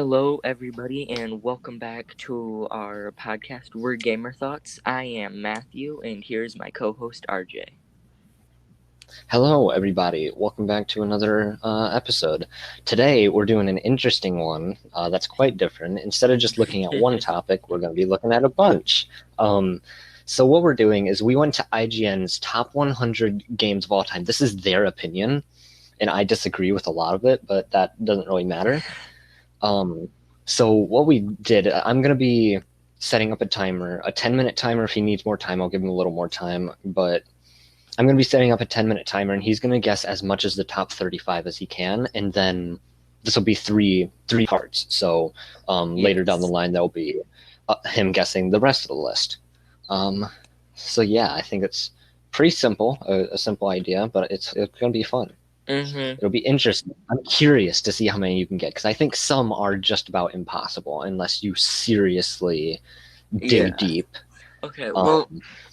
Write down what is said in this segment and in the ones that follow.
Hello, everybody, and welcome back to our podcast, Word Gamer Thoughts. I am Matthew, and here's my co-host, RJ. Hello, everybody. Welcome back to another episode. Today, we're doing an interesting one that's quite different. Instead of just looking at one topic, we're going to be looking at a bunch. So what we're doing is we went to IGN's top 100 games of all time. This is their opinion, and I disagree with a lot of it, but that doesn't really matter. So what we did, I'm going to be setting up a timer, a 10-minute timer. If he needs more time, I'll give him a little more time, but I'm going to be setting up a 10-minute timer, and he's going to guess as much as the top 35 as he can, and then this will be three parts. So later down the line, there'll be him guessing the rest of the list. So yeah, I think it's pretty simple, a simple idea, but it's going to be fun. Mm-hmm. It'll be interesting. I'm curious to see how many you can get, because I think some are just about impossible unless you seriously dig deep. Okay, well,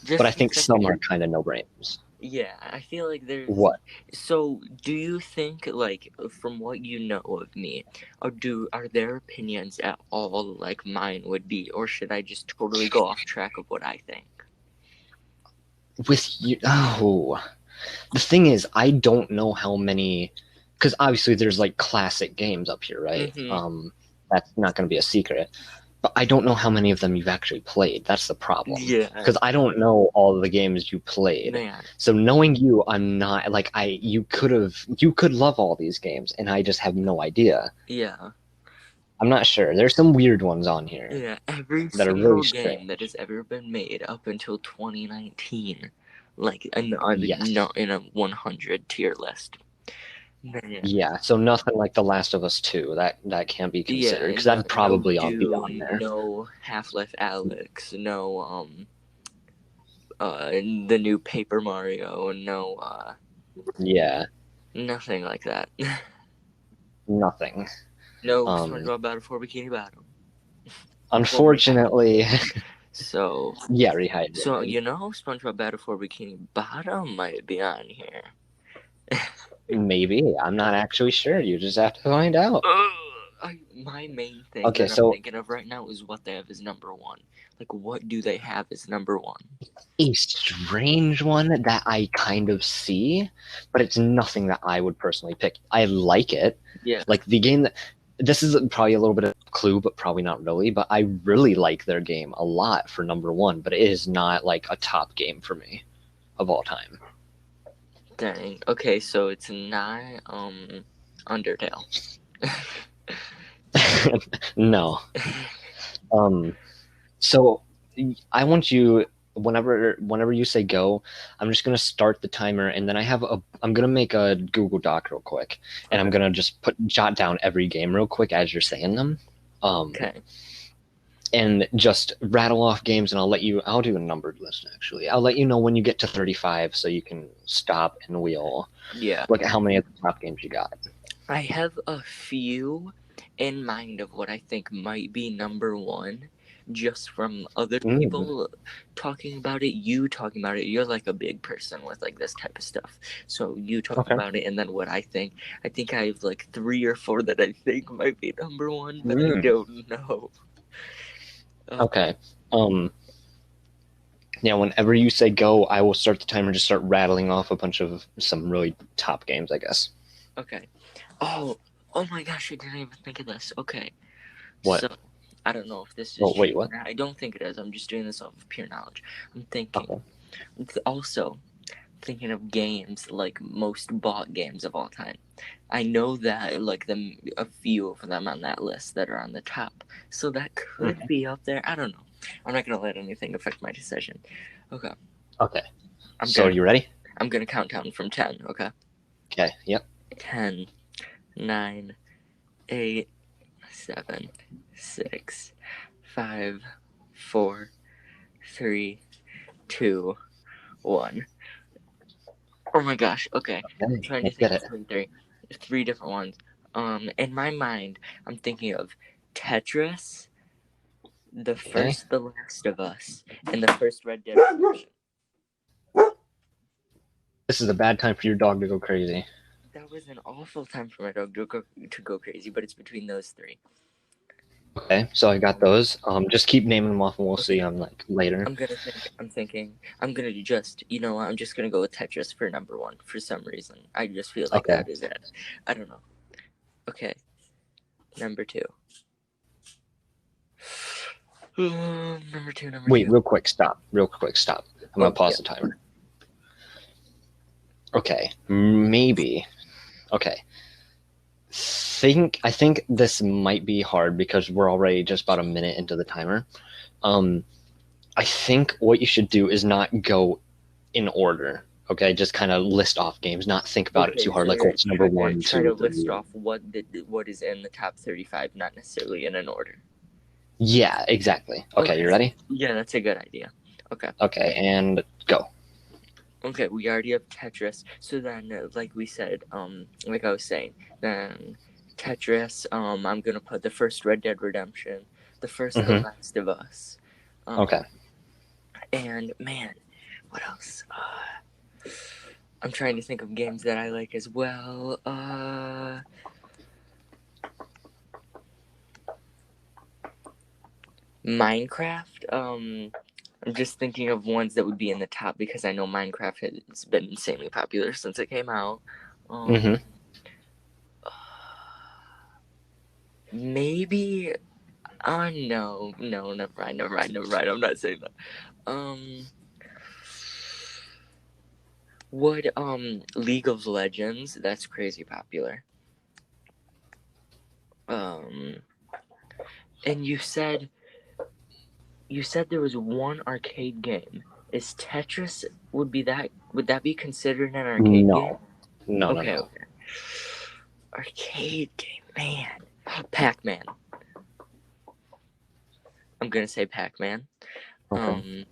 but I think some are kind of no-brainers. Yeah, I feel like there's... What? So, do you think, like, from what you know of me, are their opinions at all like mine would be, or should I just totally go off track of what I think? With you... Oh... The thing is, I don't know how many... Because obviously there's, like, classic games up here, right? Mm-hmm. That's not going to be a secret. But I don't know how many of them you've actually played. That's the problem. Yeah. Because I don't know all of the games you played. Man. So knowing you, I'm not... Like, you could love all these games, and I just have no idea. Yeah. I'm not sure. There's some weird ones on here. Yeah, every that single are really game strange. that has ever been made up until 2019, like in a 100 tier list. Yeah, so nothing like The Last of Us 2. That can't be considered, because that'd probably no all be on Dune, there. no Half-Life Alyx, no the new Paper Mario, no Yeah. nothing like that. Nothing. No SpongeBob Battle for Bikini Bottom. Unfortunately. So yeah, rehydrated. So SpongeBob Battle for Bikini Bottom might be on here. Maybe. I'm not actually sure. You just have to find out. My main thing I'm thinking of right now is what they have as number one. Like, what do they have as number one? A strange one that I kind of see, but it's nothing that I would personally pick. I like it. Yeah. Like, the game that... This is probably a little bit of a clue, but probably not really. But I really like their game a lot for number one, but it is not, like, a top game for me of all time. Dang. Okay, so it's not Undertale. No. So I want you, whenever you say go, I'm just gonna start the timer, and then I'm gonna make a Google Doc real quick, and I'm gonna just jot down every game real quick as you're saying them. Okay. And just rattle off games, and I'll do a numbered list, actually. I'll let you know when you get to 35 so you can stop, and we'll look at how many of the top games you got. I have a few in mind of what I think might be number one, just from other people talking about it, you talking about it. You're like a big person with like this type of stuff. So you talk about it, and then what I think I have like 3 or 4 that I think might be number one, but I don't know. Okay. Yeah, whenever you say go, I will start the timer and just start rattling off a bunch of some really top games, I guess. Okay. Oh my gosh, I didn't even think of this. Okay. What? So, I don't know if this is wait, what? I don't think it is. I'm just doing this off of pure knowledge. I'm thinking. Also, thinking of games, like most bought games of all time. I know that like a few of them on that list that are on the top. So that could be up there. I don't know. I'm not going to let anything affect my decision. Okay. Okay. So you ready? I'm going to count down from 10, okay? Okay, yep. 10, 9, 8, 7, 6, 5, 4, 3, 2, 1. Oh my gosh, okay. I'm trying to think of 3 different ones. In my mind, I'm thinking of Tetris, the first The Last of Us, and the first Red Dead Redemption. This is a bad time for your dog to go crazy. That was an awful time for my dog to go crazy, but it's between those 3. Okay, so I got those. Just keep naming them off, and we'll see Okay. them like later. I'm gonna just, I'm just gonna go with Tetris for number one for some reason. I just feel like Okay. that is it. I don't know. Okay, number two. Number two. Wait, real quick, stop. Real quick, stop. I'm gonna Oh pause yeah. the timer. Okay, maybe. Okay. I think this might be hard because we're already just about a minute into the timer. I think what you should do is not go in order. Okay, just kind of list off games, not think about it too Okay, hard. Like so what's number one, try to two, list three. off what is in the top 35, not necessarily in an order. Yeah, exactly. Okay, you Okay. ready? Yeah, that's a good idea. Okay. Okay, and go. Okay, we already have Tetris. So then, like we said, like I was saying, then Tetris. I'm gonna put the first Red Dead Redemption, the first The Last of Us. Okay. And man, what else? I'm trying to think of games that I like as well. Minecraft. I'm just thinking of ones that would be in the top because I know Minecraft has been insanely popular since it came out. Maybe. No, never mind. I'm not saying that. Would League of Legends? That's crazy popular. And you said there was one arcade game. Is Tetris would that be considered an arcade game? No. No, no, Okay, no. okay. Arcade game, man. Pac-Man. I'm gonna say Pac-Man. Okay.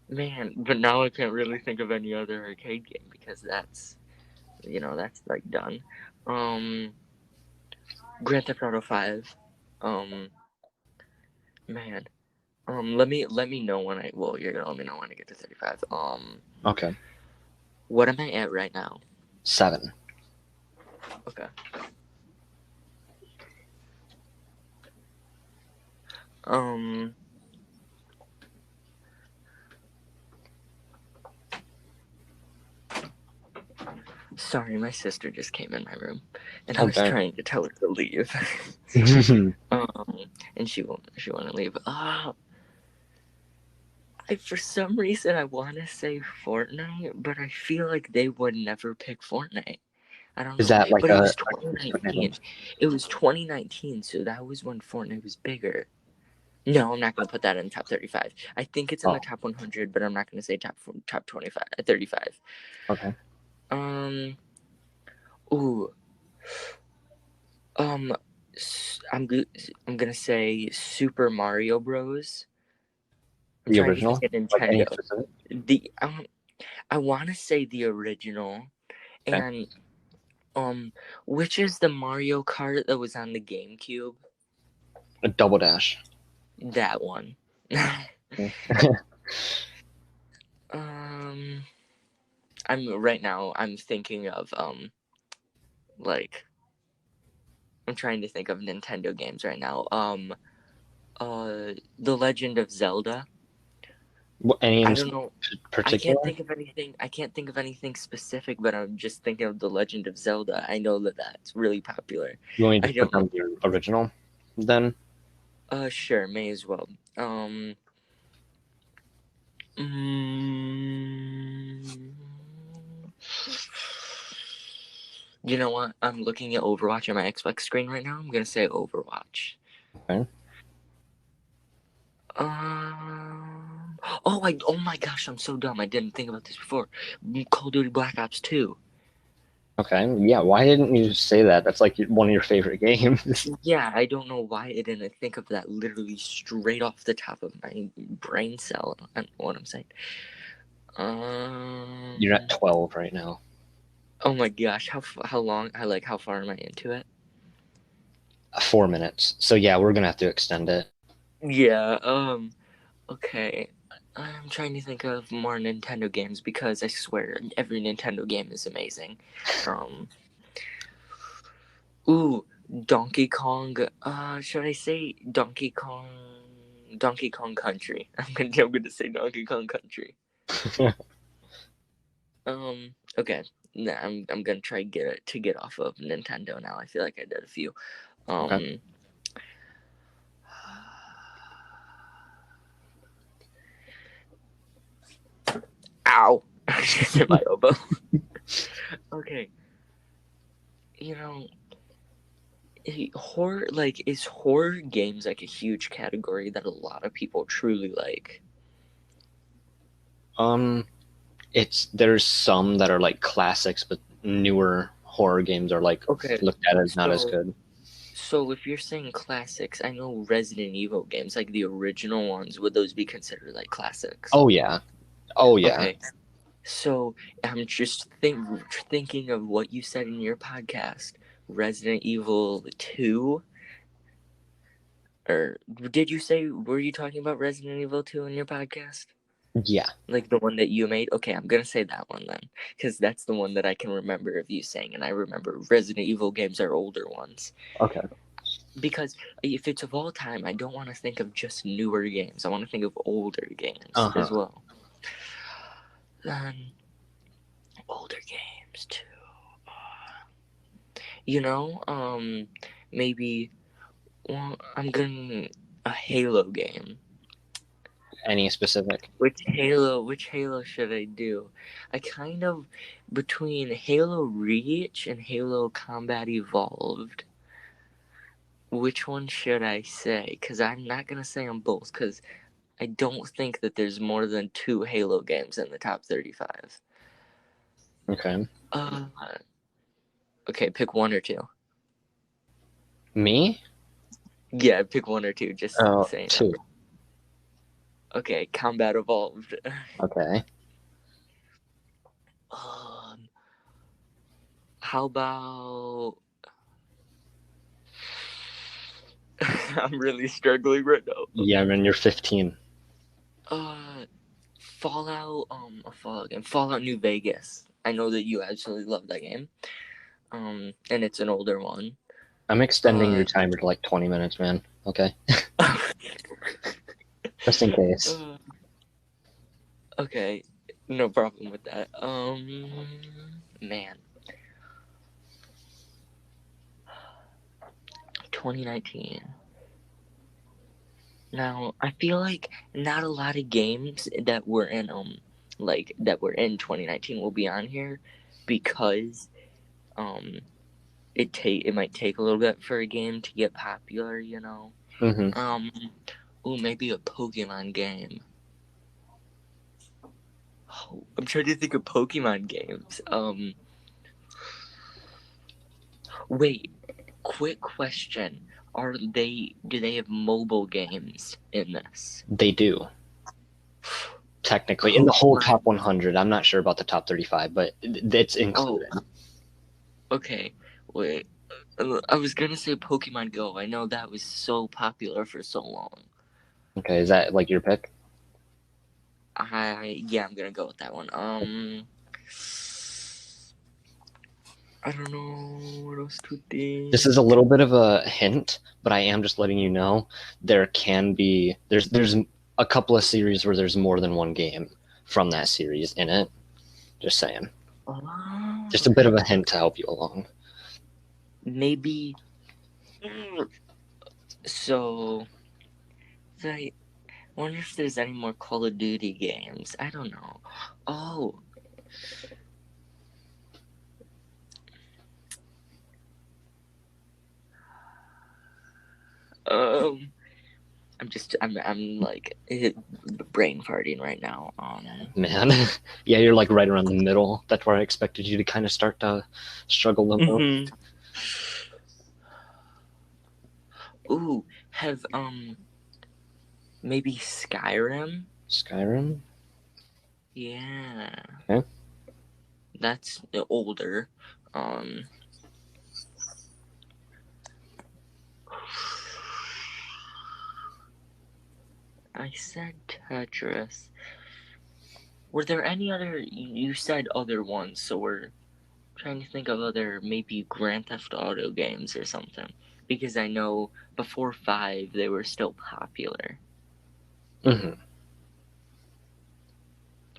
Man, but now I can't really think of any other arcade game because that's like done. Grand Theft Auto 5. Man. Let me know when you're gonna let me know when I get to 35. Okay. What am I at right now? 7. Okay. Sorry, my sister just came in my room, and I was Okay. trying to tell her to leave. And she won't leave. For some reason I want to say Fortnite, but I feel like they would never pick Fortnite. I don't Is know, that like but it was a 2019. It was 2019, so that was when Fortnite was bigger. No, I'm not gonna put that in top 35. I think it's in the top 100, but I'm not gonna say top 25, 35. Okay. Ooh. I'm gonna say Super Mario Bros. I'm The trying to think original? of Like any Nintendo. specific? I want to say the original, Okay. and which is the Mario Kart that was on the GameCube? A Double Dash. That one. Okay. I'm thinking of like I'm trying to think of Nintendo games right now. The Legend of Zelda. Any I in don't know. particular? I can't think of anything specific, but I'm just thinking of The Legend of Zelda. I know that that's really popular. You want me I to put don't know. down the original then? Sure, may as well. Mm, you know what? I'm looking at Overwatch on my Xbox screen right now. I'm gonna say Overwatch. Okay. Oh my gosh, I'm so dumb. I didn't think about this before. Call of Duty Black Ops 2. Okay. Yeah, why didn't you say that? That's like one of your favorite games. Yeah, I don't know why I didn't think of that literally straight off the top of my brain cell. I don't know what I'm saying. You're at 12 right now. Oh my gosh, how long? How far am I into it? 4 minutes. So yeah, we're gonna have to extend it. Yeah. Okay. I'm trying to think of more Nintendo games because I swear every Nintendo game is amazing. Ooh, Donkey Kong. Should I say Donkey Kong Country? I'm gonna say Donkey Kong Country. Okay. Nah, I'm gonna try to get off of Nintendo now. I feel like I did a few. Okay. Ow! I just hit my elbow. Okay. You know, horror, like, is horror games like a huge category that a lot of people truly like? There's some that are like classics, but newer horror games are like Okay. looked at as not as good. So if you're saying classics, I know Resident Evil games, like the original ones, would those be considered like classics? Oh yeah. Oh yeah. Okay. So I'm just thinking of what you said in your podcast, Resident Evil 2. Or did you say, were you talking about Resident Evil 2 in your podcast? Yeah. Like the one that you made? Okay, I'm gonna say that one then, because that's the one that I can remember of you saying, and I remember Resident Evil games are older ones. Okay. Because if it's of all time, I don't want to think of just newer games. I want to think of older games as well. Then older games too. Maybe. Well, I'm gonna a Halo game. Any specific? Which Halo should I do? I kind of between Halo Reach and Halo Combat Evolved. Which one should I say? Because I'm not gonna say them both, because I don't think that there's more than 2 Halo games in the top 35. Okay. Okay, pick one or two. Me? Yeah, pick one or two. Just saying. Two. Okay, Combat Evolved. Okay. How about? I'm really struggling right now. Yeah, man, you're 15. Fallout. A Fallout game. Fallout New Vegas. I know that you absolutely love that game. And it's an older one. I'm extending your timer to like 20 minutes, man. Okay. Just in case. Okay, no problem with that. Man. 2019. Now, I feel like not a lot of games that were in 2019 will be on here, because it might take a little bit for a game to get popular, you know. Maybe a Pokemon game. Oh, I'm trying to think of Pokemon games. Wait, quick question. Do they have mobile games in this? They do. Technically, in the whole top 100. I'm not sure about the top 35, but it's included. Okay, wait. I was gonna say Pokemon Go. I know that was so popular for so long. Okay, is that like your pick? Yeah, I'm gonna go with that one. I don't know what else to think. This is a little bit of a hint, but I am just letting you know there's a couple of series where there's more than one game from that series in it. Just saying. Just a bit of a hint to help you along. Maybe. So, I wonder if there's any more Call of Duty games. I don't know. Oh. I'm like brain farting right now. Man, yeah, you're like right around the middle. That's where I expected you to kind of start to struggle the most. Ooh, have maybe Skyrim? Skyrim? Yeah. Okay. That's older. I said Tetris. Were there any other? You said other ones, so trying to think of other maybe Grand Theft Auto games or something, because I know before 5 they were still popular. Mm-hmm.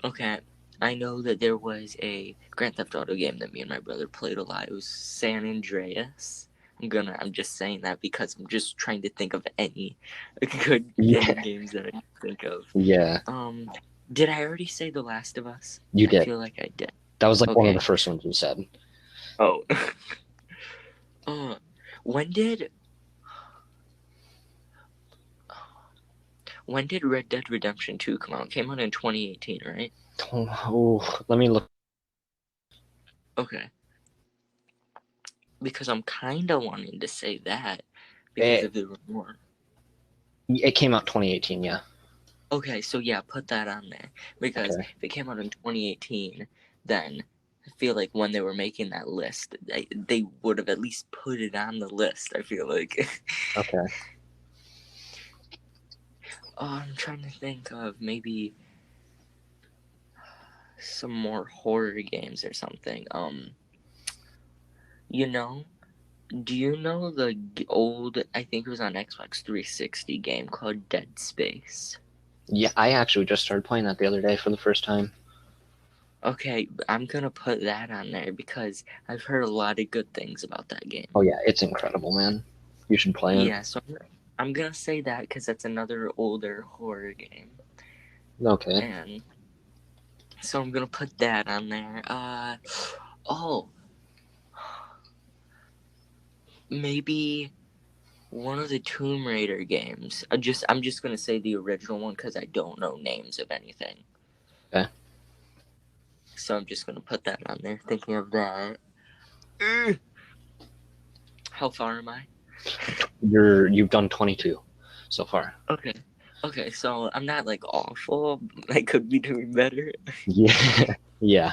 Okay, I know that there was a Grand Theft Auto game that me and my brother played a lot. It was San Andreas. I'm just saying that because I'm just trying to think of any good Yeah. games that I can think of. Yeah, Did I already say The Last of Us? you I did. feel like I did. That was like one of the Okay. first ones you said. Oh. When did Red Dead Redemption 2 come out? It came out in 2018, right? Oh, let me look. Okay. Because I'm kind of wanting to say that because if there were more. It came out 2018, yeah. Okay, so yeah, put that on there. Because Okay. if it came out in 2018, then I feel like when they were making that list, they would have at least put it on the list, I feel like. Okay. I'm trying to think of maybe some more horror games or something. You know, do you know the old, I think it was on Xbox 360 game called Dead Space? Yeah, I actually just started playing that the other day for the first time. Okay, I'm gonna put that on there because I've heard a lot of good things about that game. Oh yeah, it's incredible, man. You should play it. Yeah, so I'm gonna say that because that's another older horror game. Okay. And so I'm gonna put that on there. Oh, maybe one of the Tomb Raider games. I'm just gonna say the original one because I don't know names of anything. Okay. So I'm just gonna put that on there. Thinking of that. How far am I? You've done 22 so far. Okay, so I'm not like awful. I could be doing better. Yeah. Yeah.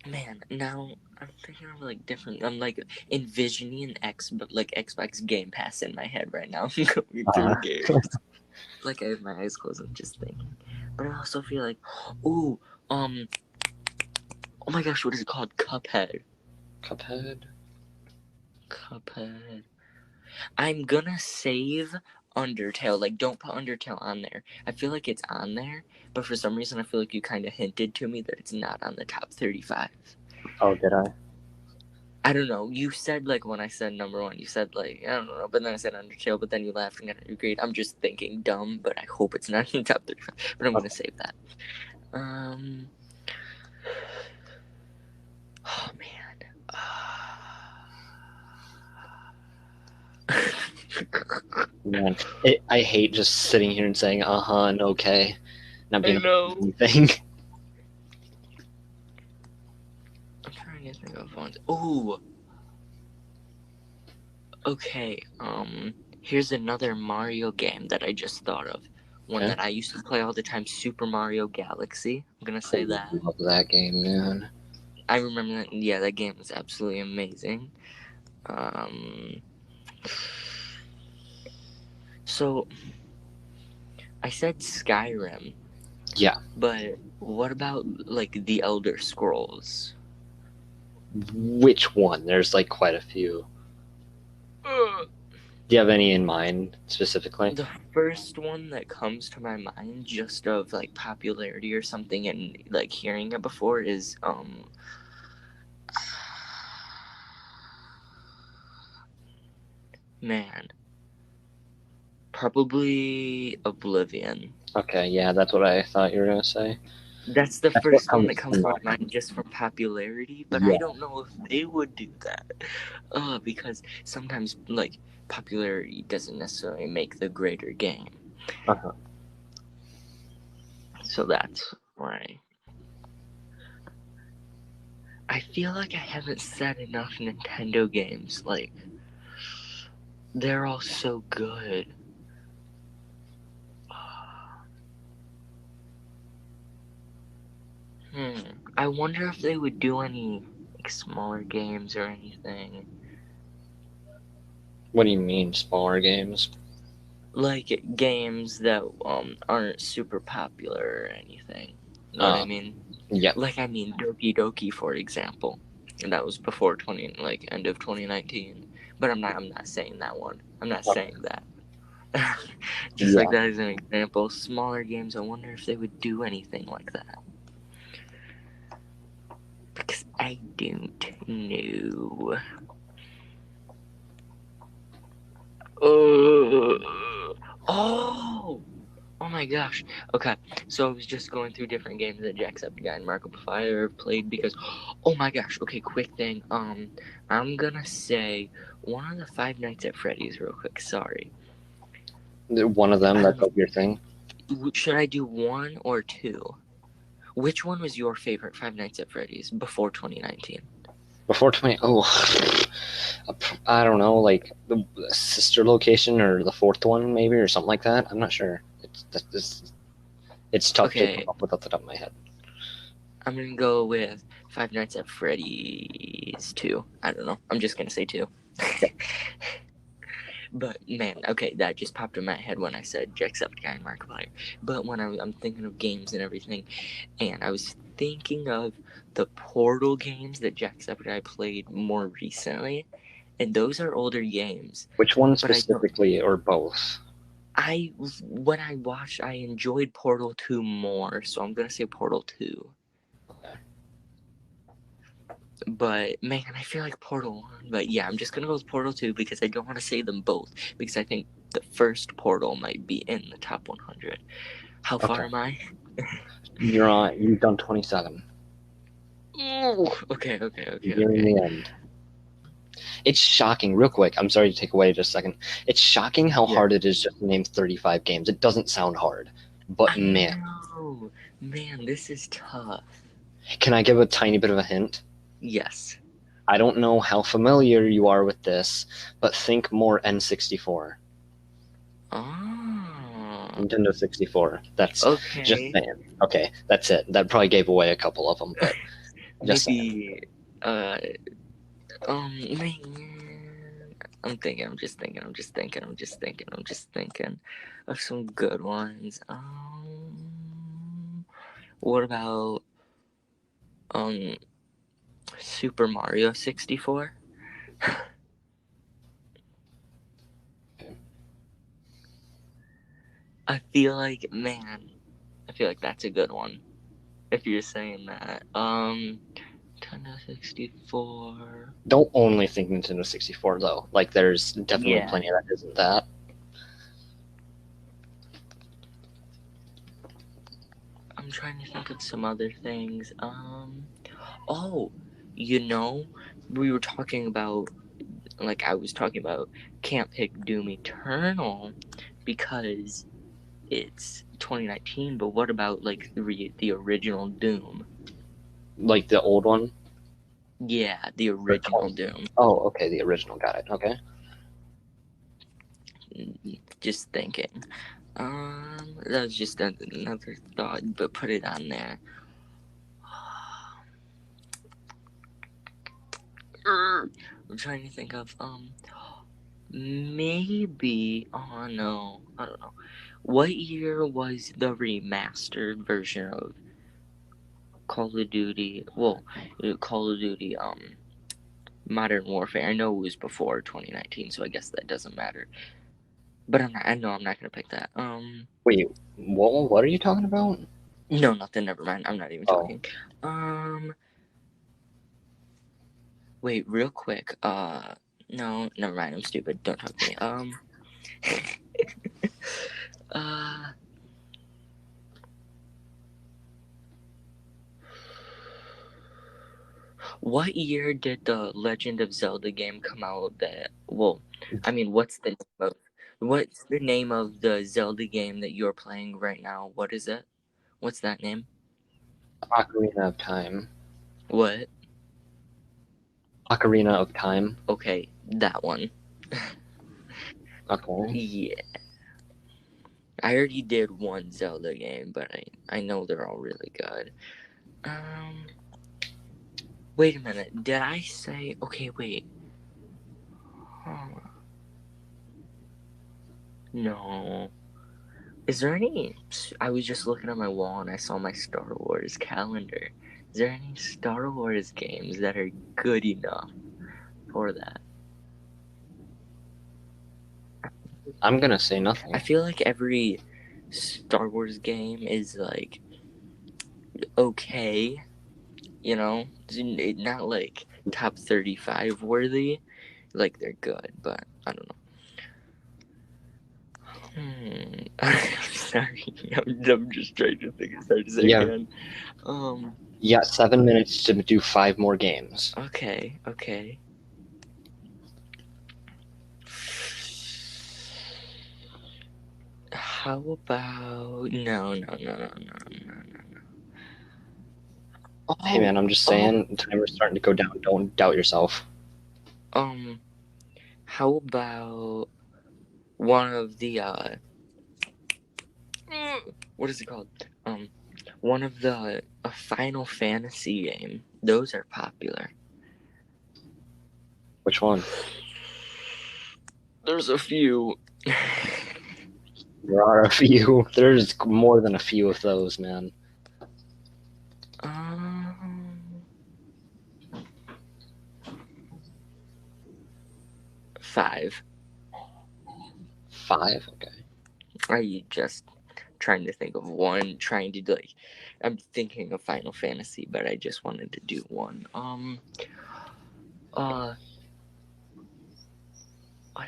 Man, now I'm thinking of like different. I'm like envisioning like Xbox Game Pass in my head right now. I'm going through games. Like I have my eyes closed. I'm just thinking, but I also feel like, oh my gosh, what is it called? Cuphead. Cuphead. Cuphead. I'm gonna save Undertale. Like, don't put Undertale on there. I feel like it's on there, but for some reason, I feel like you kind of hinted to me that it's not on the top 35. Oh, did I? I don't know. You said, like, when I said number one, you said, like, I don't know, but then I said Undertale, but then you laughed and got agreed. I'm just thinking dumb, but I hope it's not in the top 35. But I'm gonna save that. Oh, man. Man, I hate just sitting here and saying and okay, not being I know. anything. I'm trying to think of ones. Oh. Okay. Here's another Mario game that I just thought of. One Okay. that I used to play all the time, Super Mario Galaxy. I'm gonna say that. I love that game, man. I remember that. Yeah, that game was absolutely amazing. So I said Skyrim. Yeah. But what about like the Elder Scrolls? Which one? There's like quite a few. Do you have any in mind specifically? The first one that comes to my mind, just of like popularity or something, and like hearing it before, is man, probably Oblivion. Okay, yeah, that's what I thought you were gonna say. That's the That's what first one that comes to to my mind. mind just from popularity, but Yeah. I don't know if they would do that. Because sometimes like popularity doesn't necessarily make the greater game. Uh-huh. So that's why. I feel like I haven't said enough Nintendo games. Like, they're all so good. I wonder if they would do any like smaller games or anything. What do you mean, smaller games? Like games that aren't super popular or anything. You know what I mean? Yeah. Like, I mean, Doki Doki, for example. And that was before end of 2019. But I'm not saying that one. I'm not saying that. Just Yeah. like that as an example. Smaller games, I wonder if they would do anything like that. Because I don't know. Oh! Oh my gosh. Okay, so I was just going through different games that Jacksepticeye and Markiplier have played because, oh my gosh. Okay, quick thing. I'm gonna say one of the Five Nights at Freddy's real quick. Sorry. One of them, that's like your thing? Should I do one or two? Which one was your favorite Five Nights at Freddy's before 2019? Before 20... Oh, I don't know, like the sister location or the fourth one maybe or something like that. I'm not sure. It's tough to Okay, come up with off the top of my head. I'm gonna go with Five Nights at Freddy's 2. I don't know. I'm just gonna say 2. But man, okay, that just popped in my head when I said Jacksepticeye and Markiplier. But when I'm thinking of games and everything, and I was thinking of the Portal games that Jacksepticeye played more recently, and those are older games. Which one But specifically, or both? when I watched, I enjoyed Portal 2 more, so I'm gonna say Portal 2. Okay. But man, I feel like Portal 1. But yeah, I'm just gonna go with Portal 2 because I don't want to say them both because I think the first Portal might be in the top 100. How far Okay. am I? You've done 27. Ooh, okay. You're in the end. It's shocking, real quick. I'm sorry to take away just a second. It's shocking how hard it is just to name 35 games. It doesn't sound hard, but I man. know. Man, this is tough. Can I give a tiny bit of a hint? Yes. I don't know how familiar you are with this, but think more N64. Oh. Nintendo 64. That's Okay. just saying. Okay, that's it. That probably gave away a couple of them, but just Maybe. Man. I'm just thinking of some good ones. What about Super Mario 64? I feel like that's a good one. If you're saying that. Nintendo 64. don't only think Nintendo 64 though. Like there's definitely Yeah. plenty that isn't that. I'm trying to think of some other things. Oh, we were talking about, like I was talking about, can't pick Doom Eternal because it's 2019. But what about like the original Doom? Like the old one? Yeah, the original Doom. Oh, okay, the original, got it. Okay. Just thinking. That was just another thought, but put it on there. I'm trying to think of maybe. Oh no, I don't know. What year was the remastered version of Call of Duty? Well, Call of Duty Modern Warfare. I know it was before 2019, so I guess that doesn't matter. But I know I'm not gonna pick that. Wait, what are you talking about? No, nothing. Never mind. I'm not even talking. Wait, real quick. No, never mind. I'm stupid. Don't talk to me. What year did the Legend of Zelda game come out? What's the name of the Zelda game that you're playing right now? What is it? What's that name? Ocarina of Time. What? Ocarina of Time. Okay, that one. Okay. Yeah. I already did one Zelda game, but I know they're all really good. Wait a minute. Did I say? Okay, wait. No. Is there any? I was just looking at my wall and I saw my Star Wars calendar. Is there any Star Wars games that are good enough for that? I'm gonna say nothing. I feel like every Star Wars game is like okay, you know, not like top 35 worthy. Like they're good, but I don't know. Sorry, I'm just trying to think as hard as I can. You got 7 minutes to do 5 more games. Okay. How about no. Hey man, I'm just saying, the timer's starting to go down. Don't doubt yourself. How about one of the what is it called? One of the a Final Fantasy game. Those are popular. Which one? There's a few. There are a few. There's more than a few of those, man. 5. 5? Okay. Are you just trying to think of one? Trying to like, I'm thinking of Final Fantasy, but I just wanted to do one. What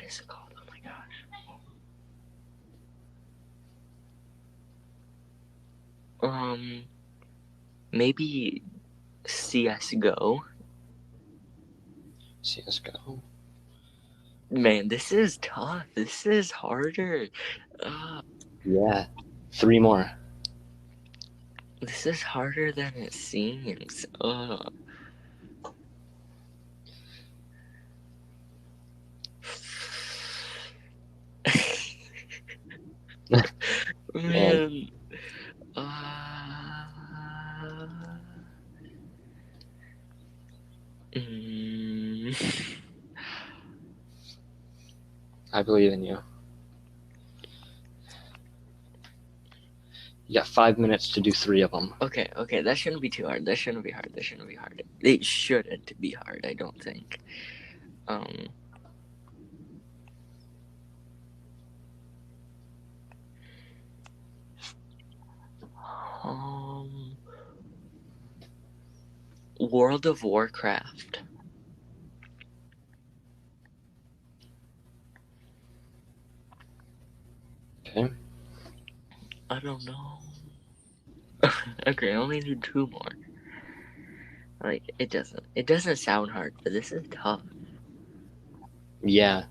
is it called? Oh my gosh. Maybe CS:GO. CS:GO. Man, this is tough. This is harder. Yeah. 3 more. This is harder than it seems. Man. I believe in you. You got 5 minutes to do 3 of them. Okay, that shouldn't be too hard. That shouldn't be hard. It shouldn't be hard, I don't think. World of Warcraft. Okay. I don't know. Okay, I only need 2 more. Like, it doesn't sound hard, but this is tough. Yeah.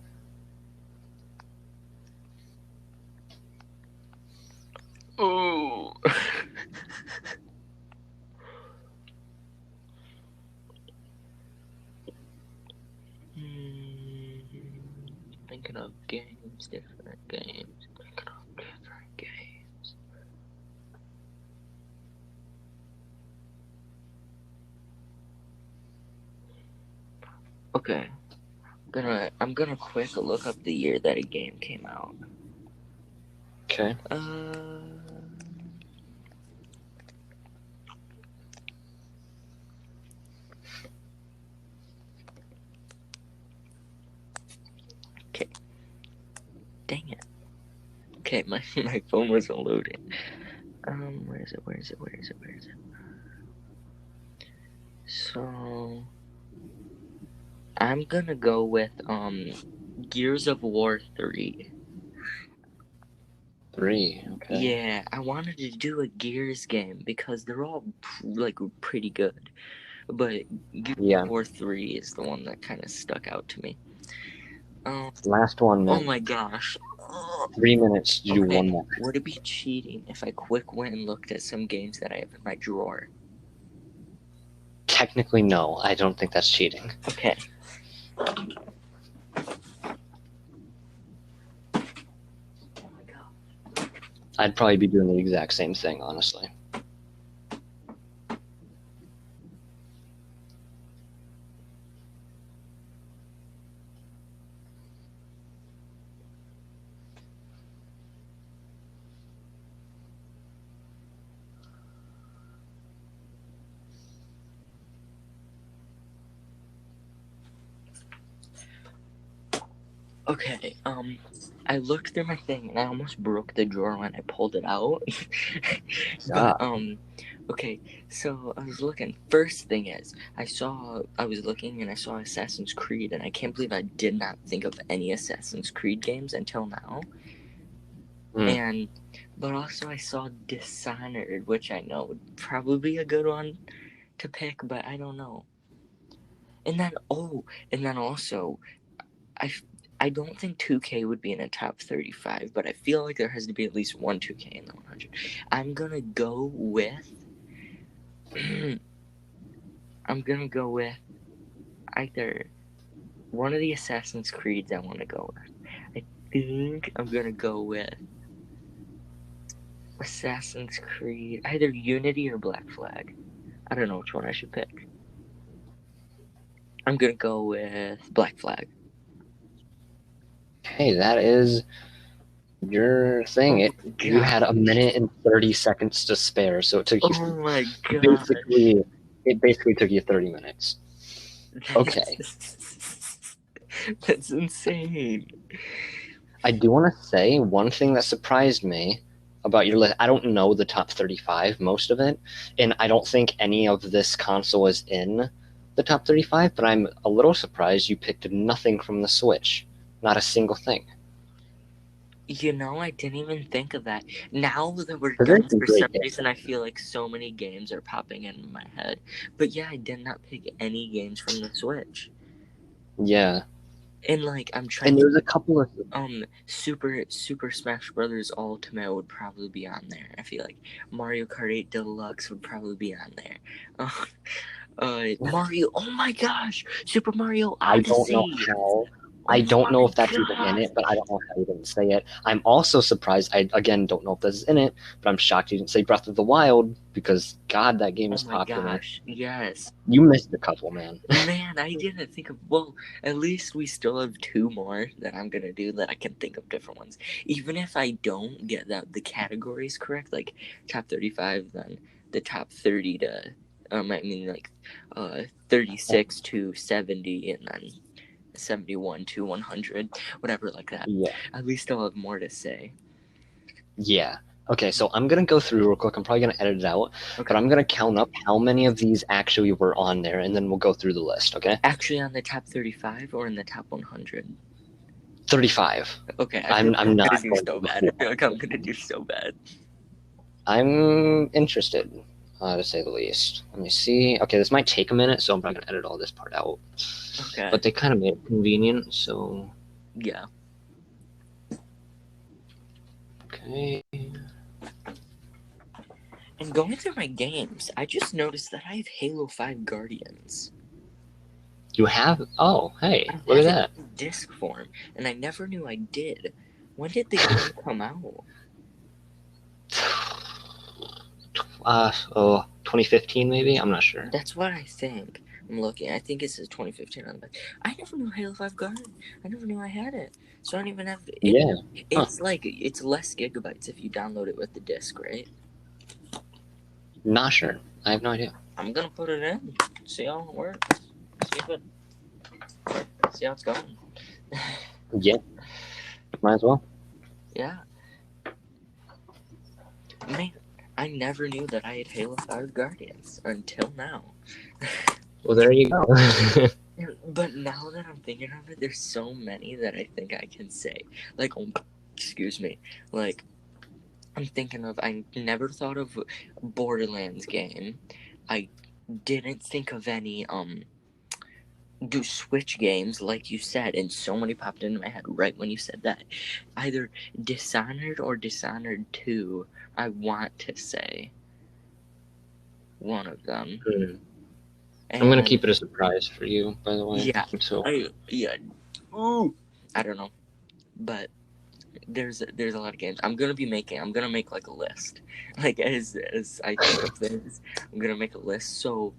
Ooh. Thinking of games, different games. Okay. I'm gonna quick look up the year that a game came out. Okay. Okay. Dang it. Okay, my phone wasn't loading. Where is it? So I'm gonna go with Gears of War 3. 3. Okay. Yeah, I wanted to do a Gears game because they're all like pretty good, but Gears of War 3 is the one that kind of stuck out to me. Last one, man. Oh my gosh. 3 minutes to do 1 more. Would it be cheating if I quick went and looked at some games that I have in my drawer? Technically, no. I don't think that's cheating. Okay. I'd probably be doing the exact same thing, honestly. Okay, I looked through my thing and I almost broke the drawer when I pulled it out. Yeah. But okay, so I was looking. First thing is, I was looking and I saw Assassin's Creed, and I can't believe I did not think of any Assassin's Creed games until now. Mm. But also I saw Dishonored, which I know would probably be a good one to pick, but I don't know. And then also, I don't think 2K would be in a top 35, but I feel like there has to be at least one 2K in the 100. I'm gonna go with. I'm gonna go with either one of the Assassin's Creeds I want to go with. I think I'm gonna go with Assassin's Creed, either Unity or Black Flag. I don't know which one I should pick. I'm gonna go with Black Flag. Hey, that is your thing. Oh You had a god. minute and 30 seconds to spare, so it took you Oh my gosh. basically took you 30 minutes. Okay. That's insane. I do want to say one thing that surprised me about your list. I don't know the top 35, most of it, and I don't think any of this console is in the top 35, but I'm a little surprised you picked nothing from the Switch. Not a single thing. You know, I didn't even think of that. Now that we're There's done, some for some great games. reason, I feel like so many games are popping into my head. But yeah, I did not pick any games from the Switch. Yeah. And like, I'm trying And to. there's a couple of Super Smash Brothers Ultimate would probably be on there. I feel like Mario Kart 8 Deluxe would probably be on there. Mario. Oh my gosh, Super Mario I don't know Odyssey. how. Oh I don't know my if that's even in gosh. it, but I don't know how you didn't say it. I'm also surprised. I again don't know if this is in it, but I'm shocked you didn't say Breath of the Wild because God, that game is Oh my popular. gosh. Yes. You missed a couple, man. Man, I didn't think of. Well, at least we still have two more that I'm gonna do that I can think of different ones. Even if I don't get the categories correct, like top 35, then the top 30 to, I mean like, 36 to 70, and then 71 to 100, whatever like that. Yeah. At least I'll have more to say. Yeah. Okay, so I'm gonna go through real quick. I'm probably gonna edit it out, Okay. but I'm gonna count up how many of these actually were on there, and then we'll go through the list. Okay. Actually, on the top 35 or in the top 100? 35. Okay, I feel like I'm I'm gonna not do going so to bad. I feel like I'm gonna do so bad. I'm interested, to say the least. Let me see. Okay, this might take a minute, so I'm probably gonna edit all this part out. Okay. But they kind of made it convenient, so Yeah. okay. And going through my games, I just noticed that I have Halo 5 Guardians. You have? Oh, hey, I look at have that. it in disc form, and I never knew I did. When did the game come out? 2015 maybe. I'm not sure. That's what I think. I'm looking. I think it says 2015 on the back. I never knew Halo 5 Guardian. I never knew I had it. So I don't even have it. Yeah. It's like, it's less gigabytes if you download it with the disc, right? Not sure. I have no idea. I'm gonna put it in. See how it works. See how it's going. Yeah. Might as well. Yeah. Man, I never knew that I had Halo 5 Guardians until now. Well, there you go. But now that I'm thinking of it, there's so many that I think I can say. Like, excuse me. Like, I'm thinking of, I never thought of Borderlands game. I didn't think of any, do Switch games, like you said, and so many popped into my head right when you said that. Either Dishonored or Dishonored 2, I want to say. One of them. I'm gonna keep it a surprise for you, by the way. Yeah. So Ooh. I don't know. But there's a lot of games. I'm gonna make like a list. Like as I think of things, I'm gonna make a list so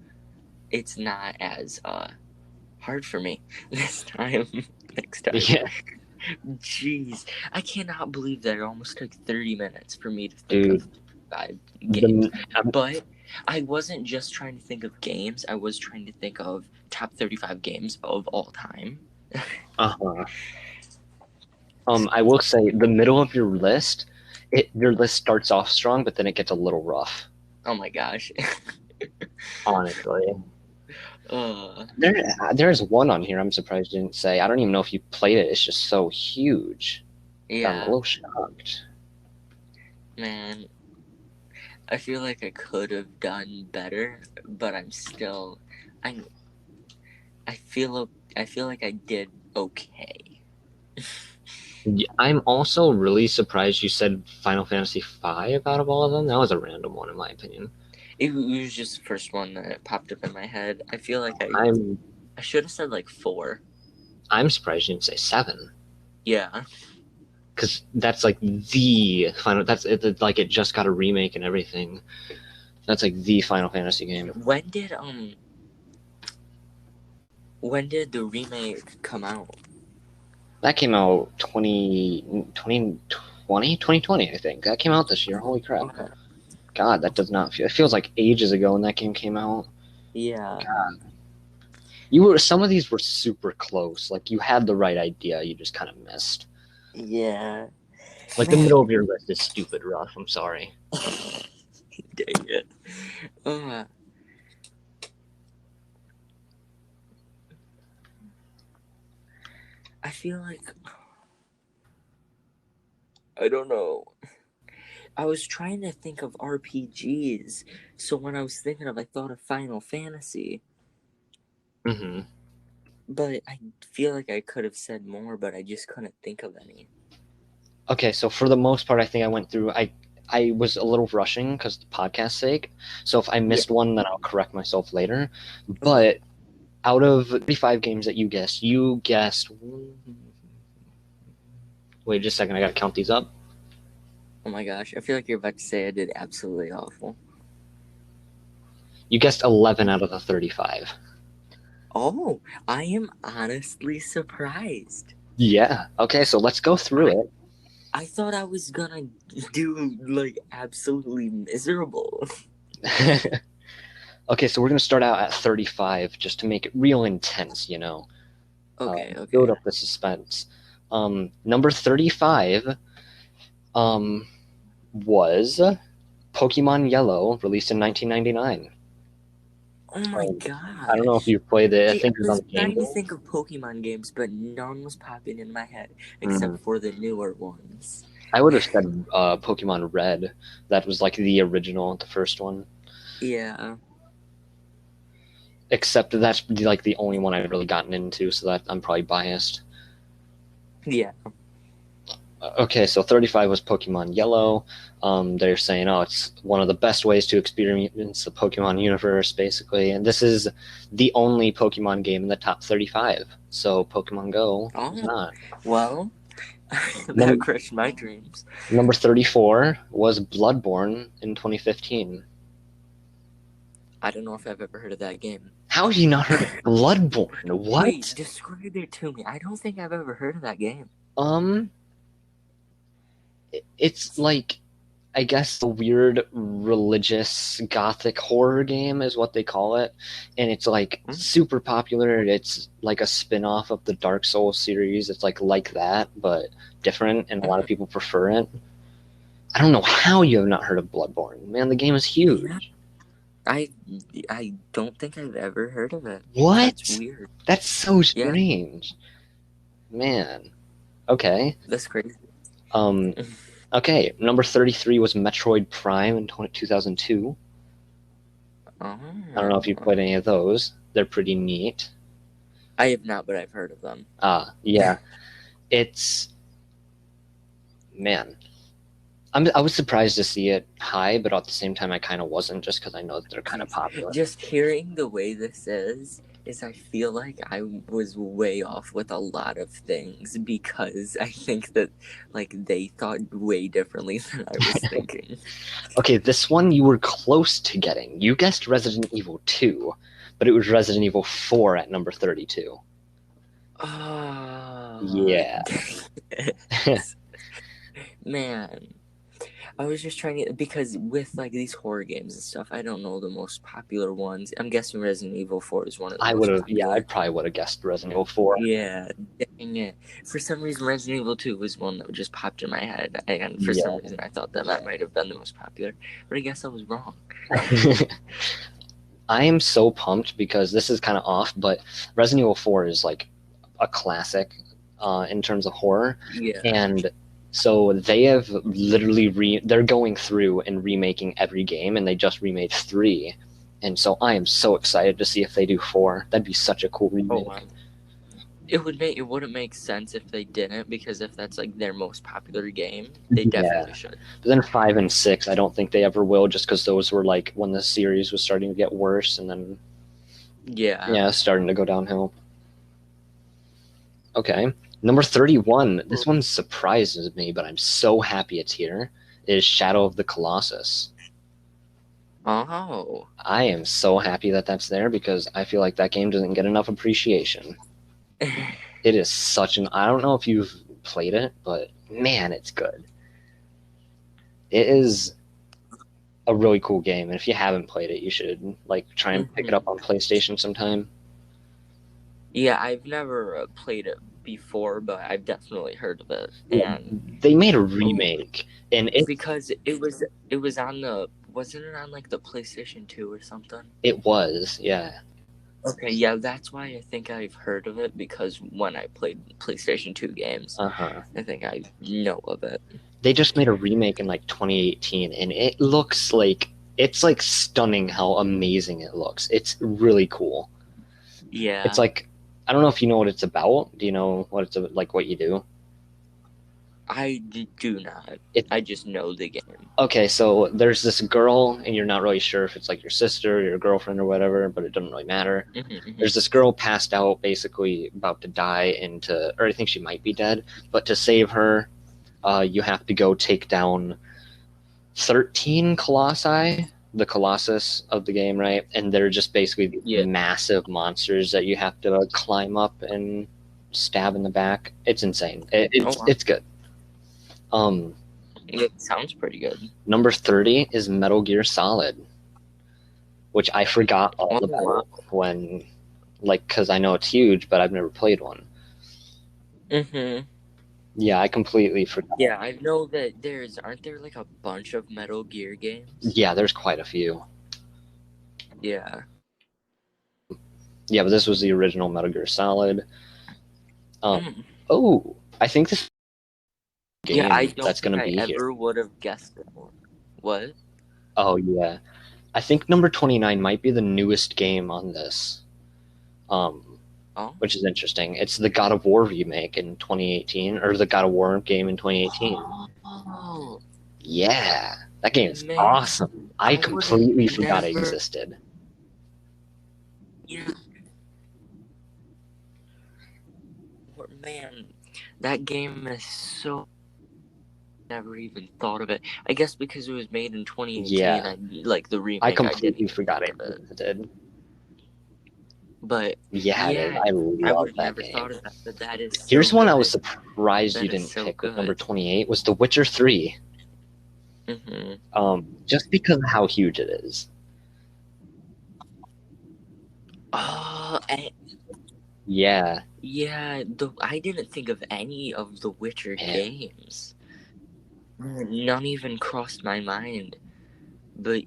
it's not as hard for me this time. Next time. yeah, Jeez. I cannot believe that it almost took 30 minutes for me to think dude. of 5 games. I'm But I wasn't just trying to think of games, I was trying to think of top 35 games of all time. Uh-huh. I will say the middle of your list, your list starts off strong, but then it gets a little rough. Oh my gosh. Honestly, uh, there's one on here I'm surprised you didn't say. I don't even know if you played it. It's just so huge. I'm a yeah, little shocked. man. I feel like I could have done better, but I I feel like I did okay. I'm also really surprised you said Final Fantasy V out of all of them. That was a random one, in my opinion. It was just the first one that popped up in my head. I feel like I'm I should have said like 4. I'm surprised you didn't say 7, Yeah. because that's like the final. That's it, like it just got a remake and everything. That's like the Final Fantasy game. When did the remake come out? That came out 2020, I think. That came out this year. Holy crap. Okay. God, that does not feel. It feels like ages ago when that game came out. Yeah. God. Some of these were super close. Like you had the right idea, you just kind of missed. Yeah. Like the middle of your list is stupid rough. I'm sorry. Dang it. I feel like I don't know. I was trying to think of RPGs, so when I was thinking of, I thought of Final Fantasy, Mm-hmm. but I feel like I could have said more, but I just couldn't think of any. Okay, so for the most part, I think I went through. I was a little rushing because the podcast's sake. So if I missed one, then I'll correct myself later. But out of 35 games that you guessed. Wait just a second, I gotta count these up. Oh my gosh, I feel like you're about to say I did absolutely awful. You guessed 11 out of the 35. Oh, I am honestly surprised. Yeah. Okay, so let's go through it. I thought I was gonna do like absolutely miserable. Okay, so we're gonna start out at 35 just to make it real intense, Okay. Build up the suspense. Number 35 was Pokemon Yellow, released in 1999. Oh my gosh. I don't know if you've played it. I See, think I it was on was the Game trying to Boy. think of Pokemon games, but none was popping in my head except for the newer ones. I would have said Pokemon Red. That was like the original, the first one. Yeah. Except that's like the only one I've really gotten into, so that I'm probably biased. Yeah. Okay, so 35 was Pokemon Yellow. They're saying, oh, it's one of the best ways to experience the Pokemon universe, basically. And this is the only Pokemon game in the top 35. So Pokemon Go is not. Well, that crushed my dreams. Number 34 was Bloodborne in 2015. I don't know if I've ever heard of that game. How have you not heard of Bloodborne? What? Wait, describe it to me. I don't think I've ever heard of that game. It's like, I guess, a weird religious gothic horror game is what they call it, and it's like super popular. It's like a spin-off of the Dark Souls series. It's like that, but different, and a lot of people prefer it. I don't know how you have not heard of Bloodborne. Man, the game is huge. Yeah. I don't think I've ever heard of it. What? That's weird. That's so strange. Yeah. Man. Okay. That's crazy. Okay, number 33 was Metroid Prime in 2002. I don't know if you've played any of those. They're pretty neat. I have not, but I've heard of them. Yeah. It's... Man. I was surprised to see it high, but at the same time I kind of wasn't, just because I know that they're kind of popular. Just hearing the way this is I feel like I was way off with a lot of things because I think that like they thought way differently than I was thinking. Okay, this one you were close to getting. You guessed Resident Evil 2, but it was Resident Evil 4 at number 32. Yeah. Man. I was just trying to, because with like these horror games and stuff, I don't know the most popular ones. I'm guessing Resident Evil 4 is one of the I most would have, yeah, popular. I probably would have guessed Resident Evil 4. Yeah, dang it. For some reason, Resident Evil 2 was one that just popped in my head, and for some reason, I thought that might have been the most popular. But I guess I was wrong. I am so pumped because this is kind of off, but Resident Evil 4 is like a classic in terms of horror. Yeah. And so they have literally they're going through and remaking every game, and they just remade 3. And so I am so excited to see if they do 4. That'd be such a cool remake. Oh, wow. It wouldn't make sense if they didn't, because if that's like their most popular game, they definitely should. But then 5 and 6, I don't think they ever will, just because those were like when the series was starting to get worse, and then starting to go downhill. Okay, number 31. This one surprises me, but I'm so happy it's here. Is Shadow of the Colossus. Oh. I am so happy that that's there because I feel like that game doesn't get enough appreciation. It is such an... I don't know if you've played it, but man, it's good. It is a really cool game, and if you haven't played it, you should like try and pick it up on PlayStation sometime. Yeah, I've never played it before, but I've definitely heard of it. And they made a remake, and because it was on the... Wasn't it on like the PlayStation 2 or something? It was, yeah. Okay, yeah, that's why I think I've heard of it, because when I played PlayStation 2 games, I think I know of it. They just made a remake in like 2018, and it looks like... It's like stunning how amazing it looks. It's really cool. Yeah. It's like... I don't know if you know what it's about. Do you know what it's like, what you do? I do not. I just know the game. Okay, so there's this girl, and you're not really sure if it's like your sister or your girlfriend or whatever, but it doesn't really matter. There's this girl passed out, basically about to die or I think she might be dead, but to save her, you have to go take down 13 Colossi, the Colossus of the game, right? And they're just basically massive monsters that you have to climb up and stab in the back. It's insane. It's good. It sounds pretty good. Number 30 is Metal Gear Solid, which I forgot all about when, like, because I know it's huge, but I've never played one. Yeah, I completely forgot. Yeah, I know that aren't there like a bunch of Metal Gear games? Yeah, there's quite a few. Yeah. Yeah, but this was the original Metal Gear Solid. Oh, I think this game I don't that's going to think be I here. ever would have guessed it. What? Oh, yeah. I think number 29 might be the newest game on this. Which is interesting. It's the God of War remake in 2018, or the God of War game in 2018. Oh. Yeah, that game is awesome. I completely forgot it existed. Yeah. Man, that game is so... Never even thought of it. I guess because it was made in 2018, yeah. Like the remake, I completely forgot it existed. But yeah, I love that game. Thought of that, but that is Here's so one good. I was surprised you didn't pick with number 28 was The Witcher 3. Just because of how huge it is. Yeah. Yeah, I didn't think of any of the Witcher games. None even crossed my mind. But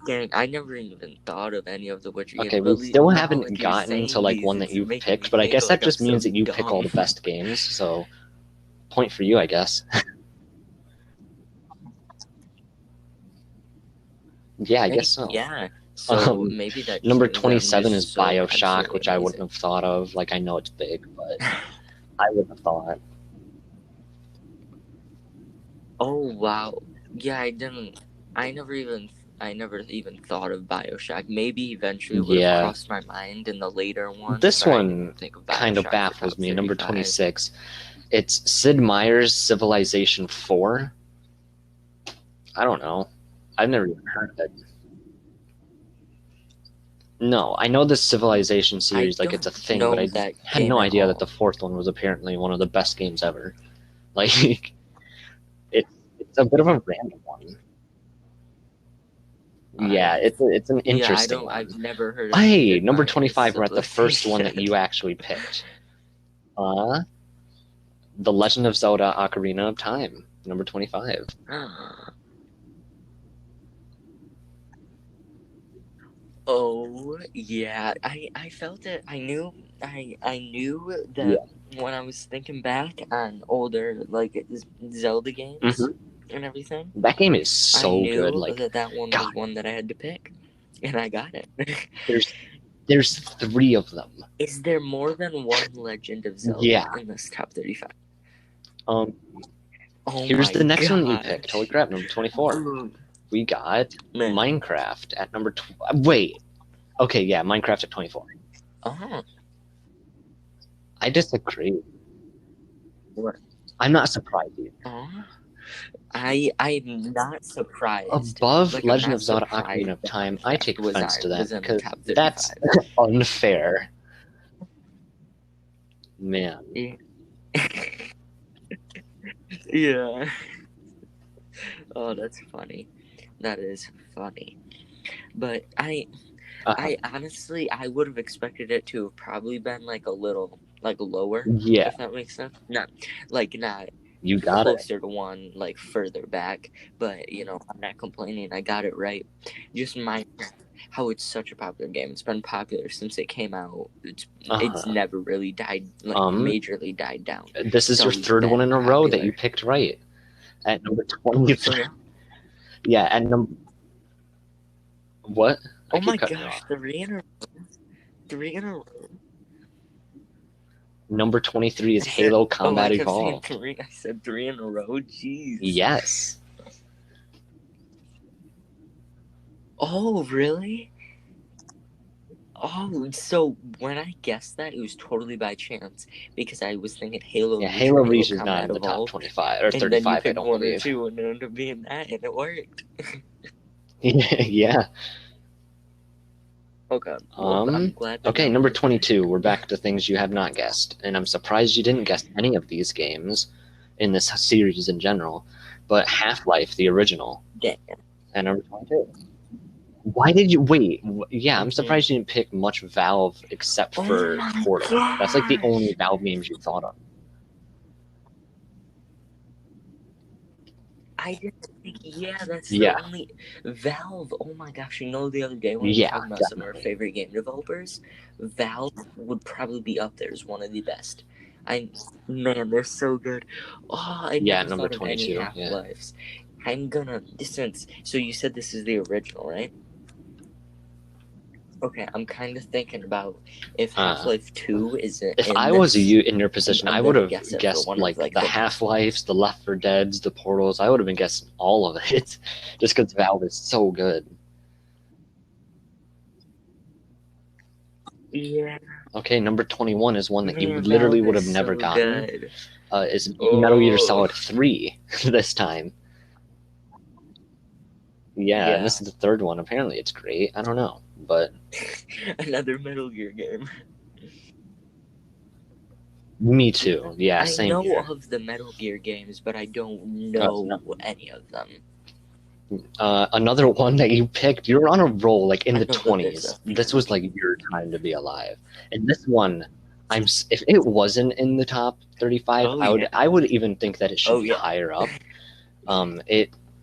dang, I never even thought of any of the Witcher games. Okay, we still haven't gotten to like one that you've picked, but I guess that just means that you pick all the best games, so point for you, I guess. Yeah, I guess so. Yeah. So maybe that number 27 is Bioshock, which I wouldn't have thought of. Like, I know it's big, but I wouldn't have thought. Oh wow. Yeah, I never even thought of Bioshock. Maybe eventually it would have crossed my mind in the later ones. This one kind of baffles me. Number 26. It's Sid Meier's Civilization 4. I don't know. I've never even heard of it. No, I know this Civilization series, like, it's a thing, but I had no idea that the fourth one was apparently one of the best games ever. Like, it's It's a bit of a random one. Yeah, it's an interesting one. I've never heard of Hey, Sid number Meier's 25, we're at the first one that civilization. you actually picked. The Legend of Zelda Ocarina of Time, number 25. Oh yeah, I felt it. I knew Yeah. that when I was thinking back on older like Zelda games Mhm. and everything. That game is I so good. knew Like, that one God, was one that I had to pick, and I got it. there's 3 of them. Is there more than one Legend of Zelda Yeah. in this top 35? Oh Here's my the next one you picked. Holy crap, number 24. We got Man. Minecraft at number wait. Okay, yeah, Minecraft at 24. Oh. I disagree. What? I'm not surprised either. Oh. I'm not surprised. Above Like, Legend of Zelda Ocarina of Time, I take offense to that because that's unfair. Man. Yeah. Yeah. Oh, that's funny. That is funny. But I honestly, I would have expected it to have probably been like a little like lower. Yeah. If that makes sense. Not you got closer it. to one like further back. But I'm not complaining. I got it right. Just how it's such a popular game. It's been popular since it came out. It's never really died majorly died down. This is your third one in a row that you picked right. At number 20. Yeah, at number. What? Oh my gosh, 3 in a row. Number 23 is Halo Combat Evolved. I said 3 in a row. Jeez. Yes. Oh, really? Oh, so when I guessed that, it was totally by chance because I was thinking Halo. Yeah, Halo Reach is not in the top 25 or 35. And then you picked one or two, and it ended up being that, and it worked. Yeah. Okay. Well, I'm glad. Okay, number 22. We're back to things you have not guessed, and I'm surprised you didn't guess any of these games in this series in general. But Half-Life, the original. Damn. And number 22. Why did you wait? Yeah, I'm surprised you didn't pick much Valve except for Portal. That's like the only Valve games you thought of. I didn't think, that's the only Valve. Oh my gosh, the other day when we were talking about some of our favorite game developers, Valve would probably be up there as one of the best. Man, they're so good. Oh, I never number thought of 22. any Half-Lives. I'm gonna so you said this is the original, right? Okay, I'm kind of thinking about if Half-Life 2 is it. If I was you in your position, I would have guessed like the Half-Lives, the Left 4 Deads, the Portals. I would have been guessing all of it, just because Valve is so good. Yeah. Okay, number 21 is one that you literally would have never gotten. Good. Is Metal Gear Solid 3 this time. Yeah, and this is the third one. Apparently it's great. I don't know, but another Metal Gear game. Me too. Yeah, same. I know of the Metal Gear games, but I don't know any of them. Another one that you picked. You're on a roll, like in the 20s. This was like your time to be alive. And this one, if it wasn't in the top 35, I would even think that it should be higher up.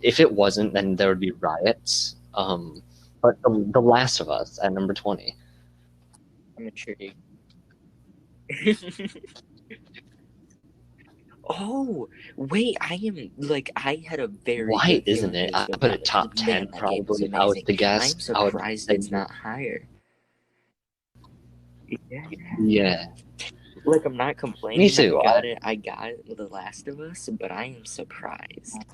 If it wasn't, then there would be riots. But the Last of Us at number 20. I'm intrigued. Oh, wait, I had a very Why isn't it? I put a top 10 probably if I was to guess. I'm surprised it's not higher. Yeah. Like, I'm not complaining. Me too. I got it with The Last of Us, but I am surprised.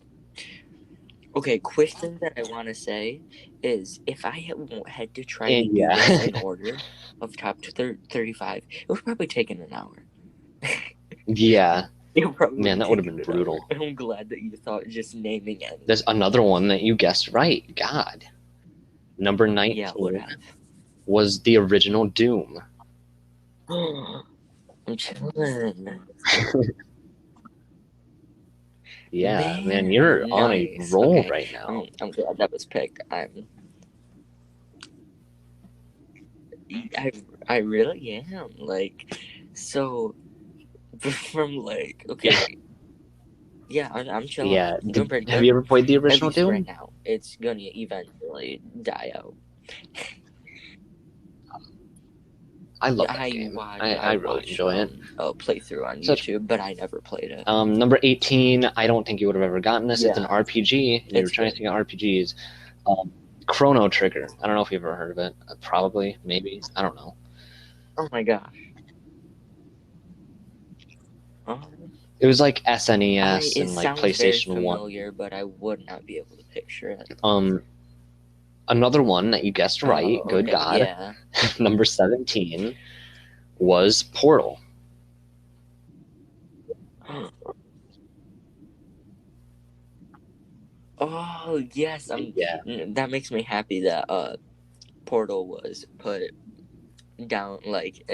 Okay, quick thing that I want to say is if I had to try to do this in order of top 35, it would probably taken an hour. Yeah. Man, that would have been brutal. I'm glad that you thought just naming it. There's another one that you guessed right. God. Number 19 was the original Doom. I'm chilling. Yeah, man, you're on a nice. roll Okay. right now. I'm glad that was picked. I really am. Like, so from like, okay, yeah, I'm chilling. Yeah. I'm doing pretty Have good. you ever played the At original least right Doom? now. It's gonna eventually die out. I love that I game. watch I really watched enjoy it. a playthrough on Such YouTube, but I never played it. Number 18, I don't think you would have ever gotten this. It's an Yeah, RPG, and you were it's trying good. to think of RPGs. Chrono Trigger. I don't know if you've ever heard of it. Probably, maybe. I don't know. Oh my gosh. Oh, It was like SNES it and like sounds very PlayStation 1. familiar, but I would not be able to picture it. Another one that you guessed right, Oh, good okay, God. yeah. Number 17 was Portal. Oh yes, Yeah. that makes me happy that Portal was put down, like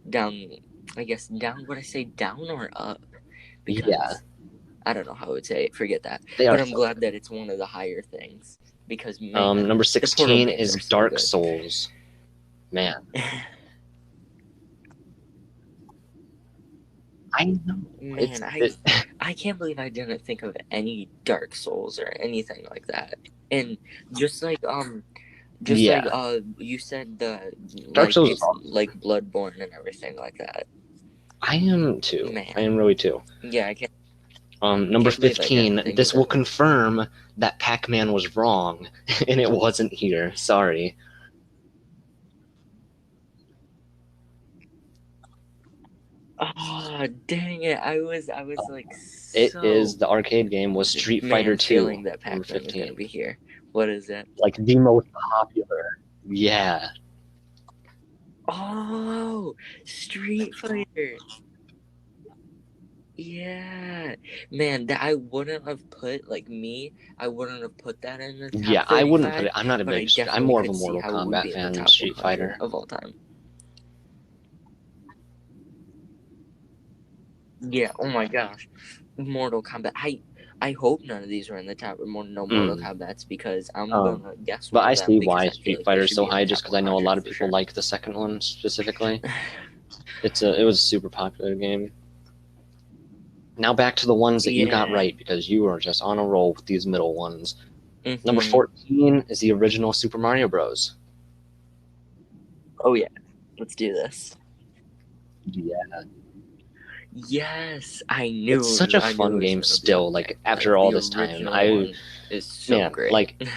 down. I guess down. Would I say down or up? Because Yeah, I don't know how I would say it. Forget that. they are But I'm so glad good. that it's one of the higher things. Because man, Number the Portal 16 games is are so Dark good. Souls. Man, I know. Man, I can't believe I didn't think of any Dark Souls or anything like that. And just like yeah, you said, the Dark like Souls is it's awesome. like Bloodborne and everything like that. I am too. Man, I am really too. yeah, I can't Number believe I didn't 15, think this of will it. confirm that Pac-Man was wrong, and it wasn't here. Sorry. Oh, dang it! I was like It is, so the arcade game was Street Fighter man 2, feeling that number Pac-Man was gonna 15. be here. What is it? Like the most popular. Yeah. Oh, Street Fighter. Yeah, man, that I wouldn't have put like me. I wouldn't have put that in the top Yeah, I wouldn't put 35, it. I'm not a but I big. I'm definitely more of a could see Mortal how it would Kombat be in the fan than top Street 100 Fighter. of all time. Yeah. Oh my gosh, Mortal Kombat. I hope none of these are in the top. No Mortal Mm. Kombat's, because I'm Um, gonna guess but one I of them see because why I feel Street like they Fighter is should so be in the high, just top because I know a 100 lot of for people sure. like the second one specifically. It was a super popular game. Now back to the ones that you got Yeah. right, because you are just on a roll with these middle ones. Number Mm-hmm. 14 is the original Super Mario Bros. Oh yeah. Let's do this. Yeah. Yes, I It's such a knew fun it was game gonna be up still, there. like after Like all the this time. original one is so Man, great. like,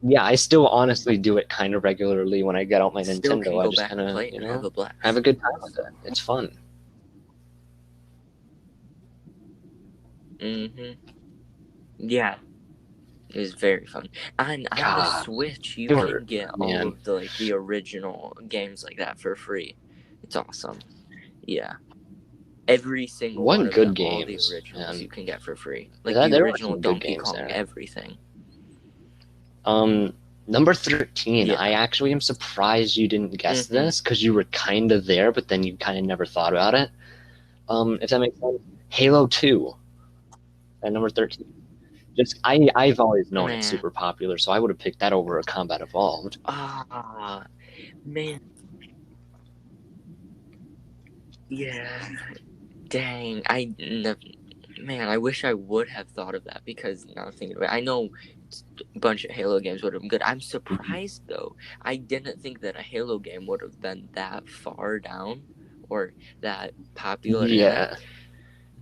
yeah, I still honestly do it kind of regularly when I get out my Still can Nintendo. I go just back kind and of, play it and have a blast. have a good time with it. It's fun. Mm-hmm. Yeah, it was very fun. On the God, Switch, you ever, can get all man. of the like the original games like that for free. It's awesome. Yeah. Every single one What of good them, all the games, originals man. you can get for free. Like the There are original some good Donkey games Kong, there. everything. Number 13, Yeah. I actually am surprised you didn't guess Mm-hmm. this, because you were kind of there, but then you kind of never thought about it. If that makes sense. Halo 2 at number 13. I've always known it's Man. super popular, so I would have picked that over a Combat Evolved. Ah, man. Yeah. Dang. Man, I wish I would have thought of that, because now I'm thinking about it, I know a bunch of Halo games would have been good. I'm surprised though. I didn't think that a Halo game would have been that far down or that popular. Yeah.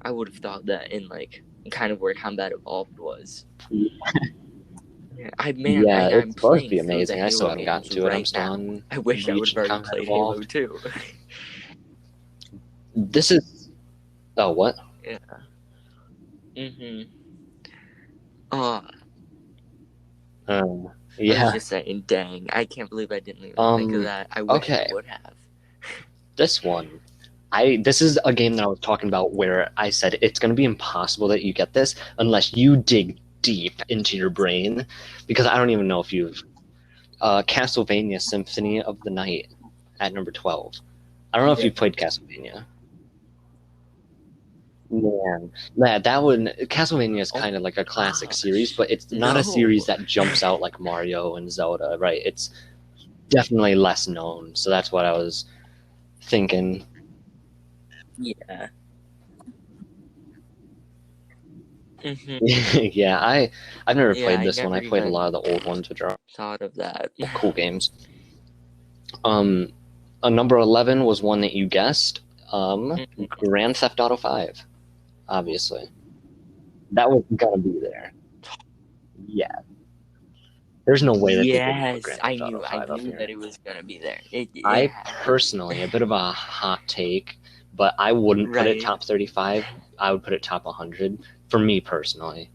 I would have thought that in like kind of where Combat Evolved was. Yeah, It's I'm supposed to playing be through the amazing. I still Halo haven't gotten games to it. I'm right still now. on I wish I would Reach have and already Combat played Halo Evolved. 2. This is. Oh, what? Yeah. Mm-hmm. Oh, I was Yeah. just saying, dang, I can't believe I didn't even think of that. I wish Okay. I would have. This one. This is a game that I was talking about where I said it's going to be impossible that you get this unless you dig deep into your brain, because I don't even know if you've Castlevania Symphony of the Night at number 12. I don't know if you've played Castlevania. Man, that one Castlevania is kind of like a classic series, but it's not a series No. that jumps out like Mario and Zelda, right? It's definitely less known, so that's what I was thinking. Yeah. hmm Yeah, I've never Yeah, played I this one. never I played a even lot of the old ones, which are thought of that. cool games. Um, number 11 was one that you guessed. Mhm. Grand Theft Auto 5, obviously. That was gonna be there. Yeah, there's no way that they didn't put Yes, Grand I Theft Auto knew. I 5 up knew that here. it was gonna be there. It I had to be. personally, a bit of a hot take, but I wouldn't put it Right. top 35. I would put it top 100 for me personally.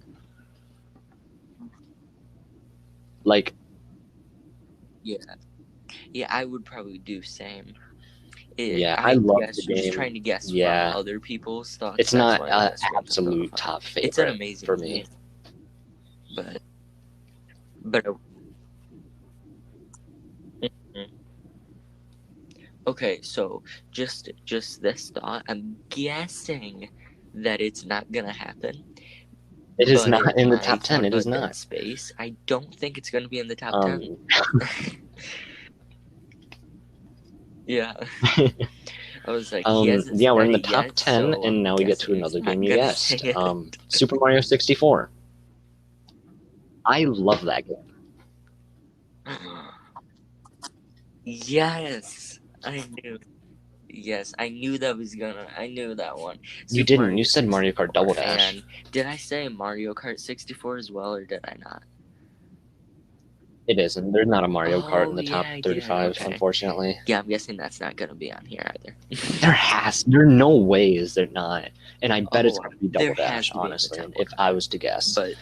Like, Yeah. Yeah, I would probably do same. yeah, I I love the guess just game. trying to guess from Yeah, other people's thoughts. it's That's not why I an guess Grand Theft Auto absolute 5. top It's an favorite amazing for me. game, but but mm. Okay. So just this thought. I'm guessing that it's not gonna happen, It is but it not in the top might. 10. Talk It is about not. Dead Space. I don't think it's gonna be in the top 10. Um, Yeah. I was like, he hasn't yeah, we're said in the it top yet, 10, so and I'm now we get to guessing he's another not game you gonna say guessed. it. Super Mario 64. I love that game. Yes, I knew. Yes, I knew that was gonna. I knew that one. You Super didn't. You Mario said Mario Kart Double 64. Dash. And did I say Mario Kart 64 as well, or did I not? It isn't. There's not a Mario Kart in Oh, the yeah, top I did. 35, Okay. unfortunately. Yeah, I'm guessing that's not gonna be on here either. There's no way is there not. And I bet it's Oh, going to be there Double has Dash, to be in the honestly, top if I 100. was to guess. But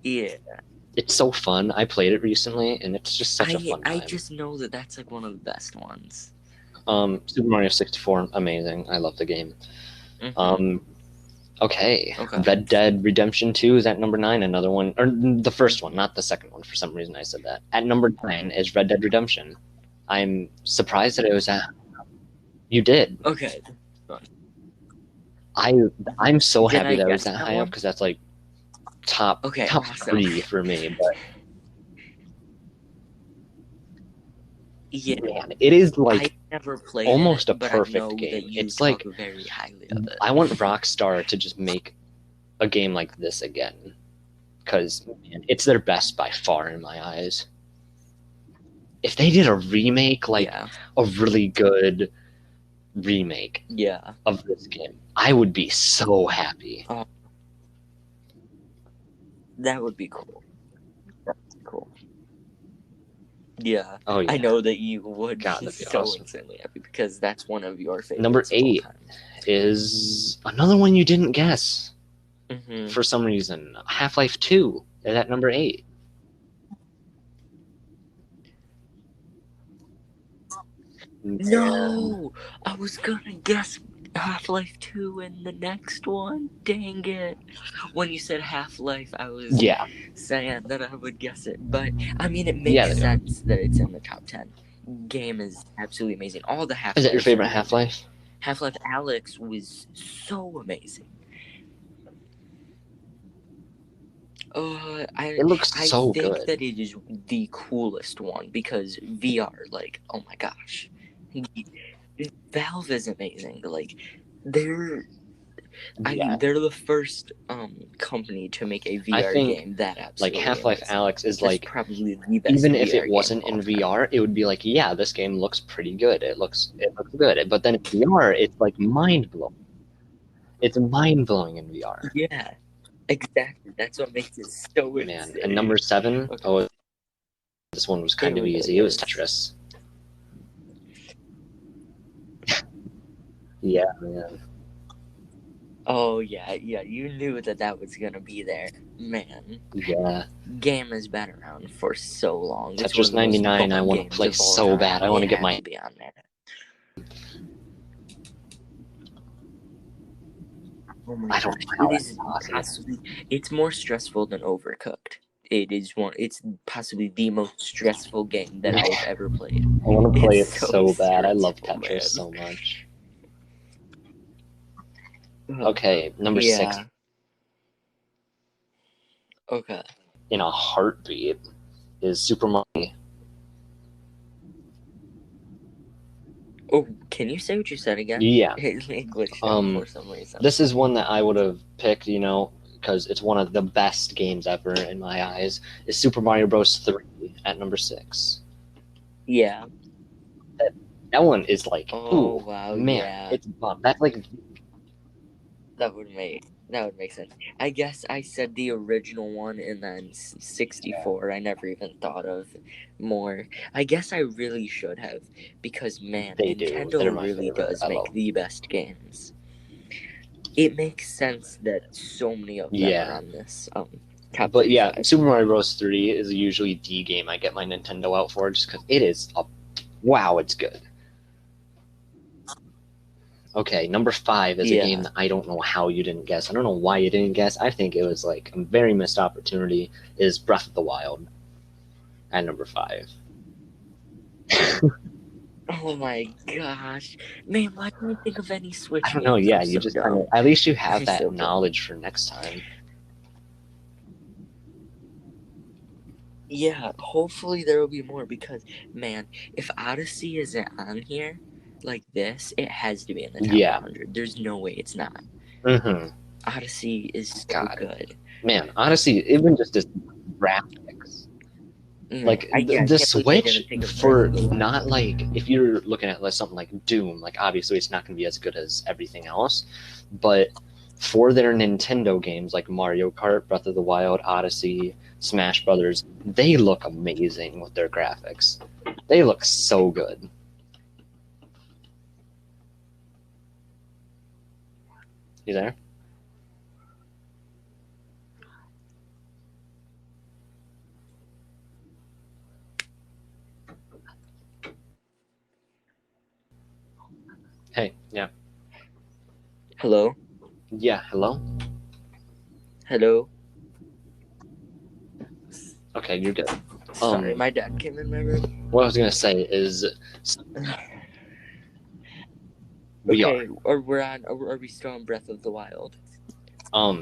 yeah, It's so fun. I played it recently, and it's just such a fun I time. just know that that's like one of the best ones. Super Mario 64, amazing. I love the game. Mm-hmm. Okay. Okay. Red Dead Redemption 2 is at number 9. Another one, or the first one, not the second one. For some reason, I said that. At number 9 is Red Dead Redemption. I'm surprised that it was at. You did. Okay. I'm so Did happy I that it was guess that that high up one? because that's like top Okay, top awesome. 3 for me. But Yeah, man, it is like I never played almost it, a but I perfect know game. that you It's talk like very highly of it. I want Rockstar to just make a game like this again because it's their best by far in my eyes. If they did a remake, like Yeah, a really good remake yeah. of this game, I would be so happy. Oh, that would be cool. That's cool. Yeah, Oh I yeah, know that you would God, be that'd be so awesome. insanely happy because that's one of your Number favorites of all 8 time. is another one you didn't guess Mm-hmm. for some reason. Half-Life 2 is at number 8. No, I was gonna guess Half-Life 2 and the next one. Dang it. When you said Half-Life, I was Yeah, saying that I would guess it. But, I mean, it yeah, makes they are. sense that it's in the top 10. Game is absolutely amazing. All the Half-Life. Is that your favorite Half-Life? Half-Life Alyx was so amazing. It looks I so think good. that it is the coolest one because VR, like, oh my gosh. Valve is amazing. Like, they're Yeah, they're the first company to make a I VR think game that like absolutely Half-Life amazing. Alyx is That's like, probably the best even if VR it game wasn't of all in time. VR, it would be like, yeah, this game looks pretty good. It looks good. But then in VR, it's like mind blowing. It's mind blowing in VR. Yeah, exactly. That's what makes it so Man, insane. and number 7, Okay. oh, this one was kind of It easy. It was is. Tetris. Yeah, man. Oh yeah, you knew that was gonna be there, man. Yeah. Game has been around for so long. It's one Tetris of the most 99, I fun want to games play of all so time. bad. I want to It get had my. to be on there. Oh my I don't gosh, know how it that's is possible. possibly. It's more stressful than Overcooked. It is one. It's possibly the most stressful game that I've ever played. I want to play it It's so bad. I love stressful, Tetris man. so much. Okay, number 6 Yeah. Okay. in a heartbeat is Super Mario. Oh, can you say what you said again? Yeah. It glitched out for some reason. This is one that I would have picked, you know, because it's one of the best games ever in my eyes. Is Super Mario Bros. 3 at number 6. Yeah. That one is like, Oh ooh, wow. man, Yeah. it's fun. That's like, That would make sense. I guess I said the original one and then 64. I never even thought of more. I guess I really should have because man, they do. Nintendo They're my really favorite. does I make love the best games. It makes sense that so many of them are Yeah. on this top But yeah, 35. Super Mario Bros. 3 is usually the game I get my Nintendo out for just because it is wow, it's good. Okay, number 5 is a game that I don't know how you didn't guess. I don't know why you didn't guess. I think it was like a very missed opportunity. Is Breath of the Wild at number 5. Oh my gosh. Man, why can't I think of any Switch I don't know. games? Yeah, I'm you so just kind of. dumb. At least you have I'm that so dumb. knowledge for next time. Yeah, hopefully there will be more because, man, if Odyssey isn't on here like this, it has to be in the top 100. There's no way it's not. Mm-hmm. Odyssey is so God. good. Man, Odyssey, even just as graphics. Like the Switch for not like if you're looking at like something like Doom, like obviously it's not going to be as good as everything else, but for their Nintendo games like Mario Kart, Breath of the Wild, Odyssey, Smash Brothers, they look amazing with their graphics. They look so good. You there? Hey, yeah. Hello? Yeah, hello? Hello? Okay, you're good. Sorry, my dad came in my room. What I was going to say is Okay, are we still on Breath of the Wild? I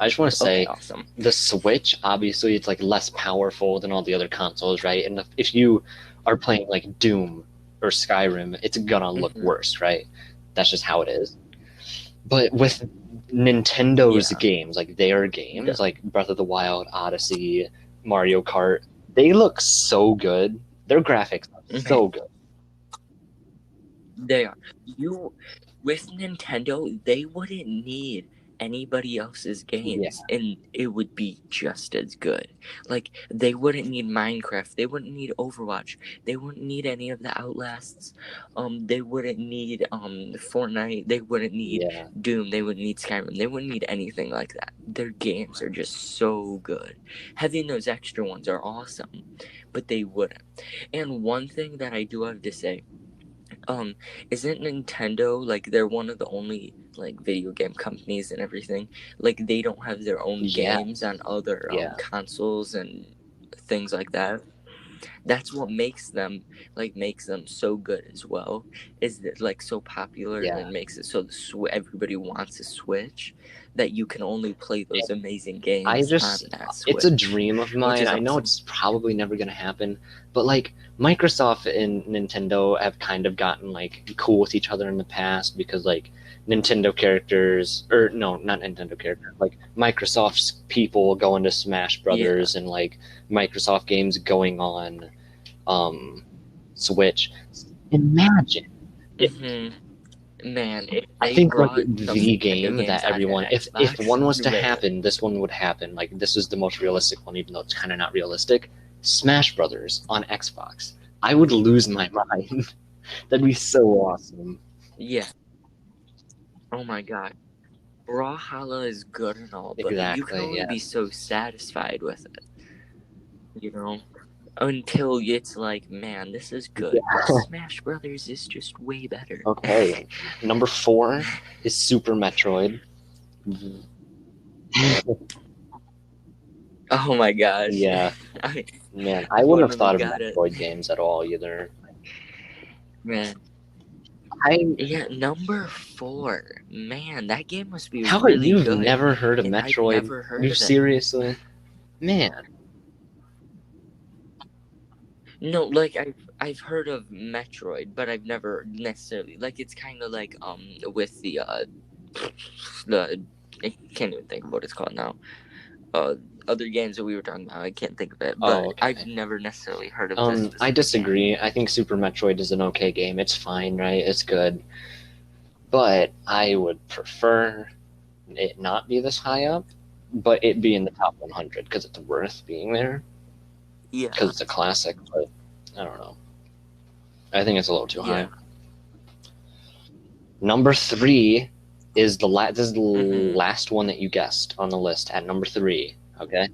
just want to say, awesome. The Switch, obviously, it's like less powerful than all the other consoles, right? And if you are playing like Doom or Skyrim, it's gonna look worse, right? That's just how it is. But with Nintendo's games, like their games, like Breath of the Wild, Odyssey, Mario Kart, they look so good. Their graphics are so good. They are. With Nintendo, they wouldn't need anybody else's games and it would be just as good. Like they wouldn't need Minecraft, they wouldn't need Overwatch, they wouldn't need any of the Outlasts, they wouldn't need Fortnite, they wouldn't need Doom, they wouldn't need Skyrim, they wouldn't need anything like that. Their games are just so good. Having those extra ones are awesome, but they wouldn't. And one thing that I do have to say, isn't Nintendo like they're one of the only like video game companies and everything, like they don't have their own games on other consoles and things like that. That's what makes them so good as well, is that like so popular and makes it so everybody wants a Switch, that you can only play those amazing games on that Switch. It's a dream of mine. I know it's probably never going to happen, but like Microsoft and Nintendo have kind of gotten like cool with each other in the past because like Nintendo characters, or no, not Nintendo characters, like Microsoft's people going to Smash Brothers and like Microsoft games going on Switch. Imagine. Man, I think like the game that everyone, if one was to happen, this one would happen. Like this is the most realistic one, even though it's kind of not realistic. Smash Brothers on Xbox. I would lose my mind. That'd be so awesome. Yeah. Oh my god. Brawlhalla is good and all, but you can only be so satisfied with it. You know? Until it's like, man, this is good. But Smash Brothers is just way better. Okay. Number 4 is Super Metroid. Oh my gosh. Yeah. Man, I wouldn't have thought of Metroid games at all either. Man. Yeah, number 4. Man, that game must be How really you've good. never heard of And I've Metroid? never heard You of it. seriously, man? No, like I've heard of Metroid, but I've never necessarily like it's kind of like with the I can't even think of what it's called now. Other games that we were talking about, I can't think of it, but okay. I've never necessarily heard of this. I disagree. I think Super Metroid is an okay game. It's fine, right? It's good, but I would prefer it not be this high up, but it be in the top 100 because it's worth being there. Yeah, because it's a classic. But I don't know. I think it's a little too high. Number 3 is this is the last one that you guessed on the list at number 3. Okay,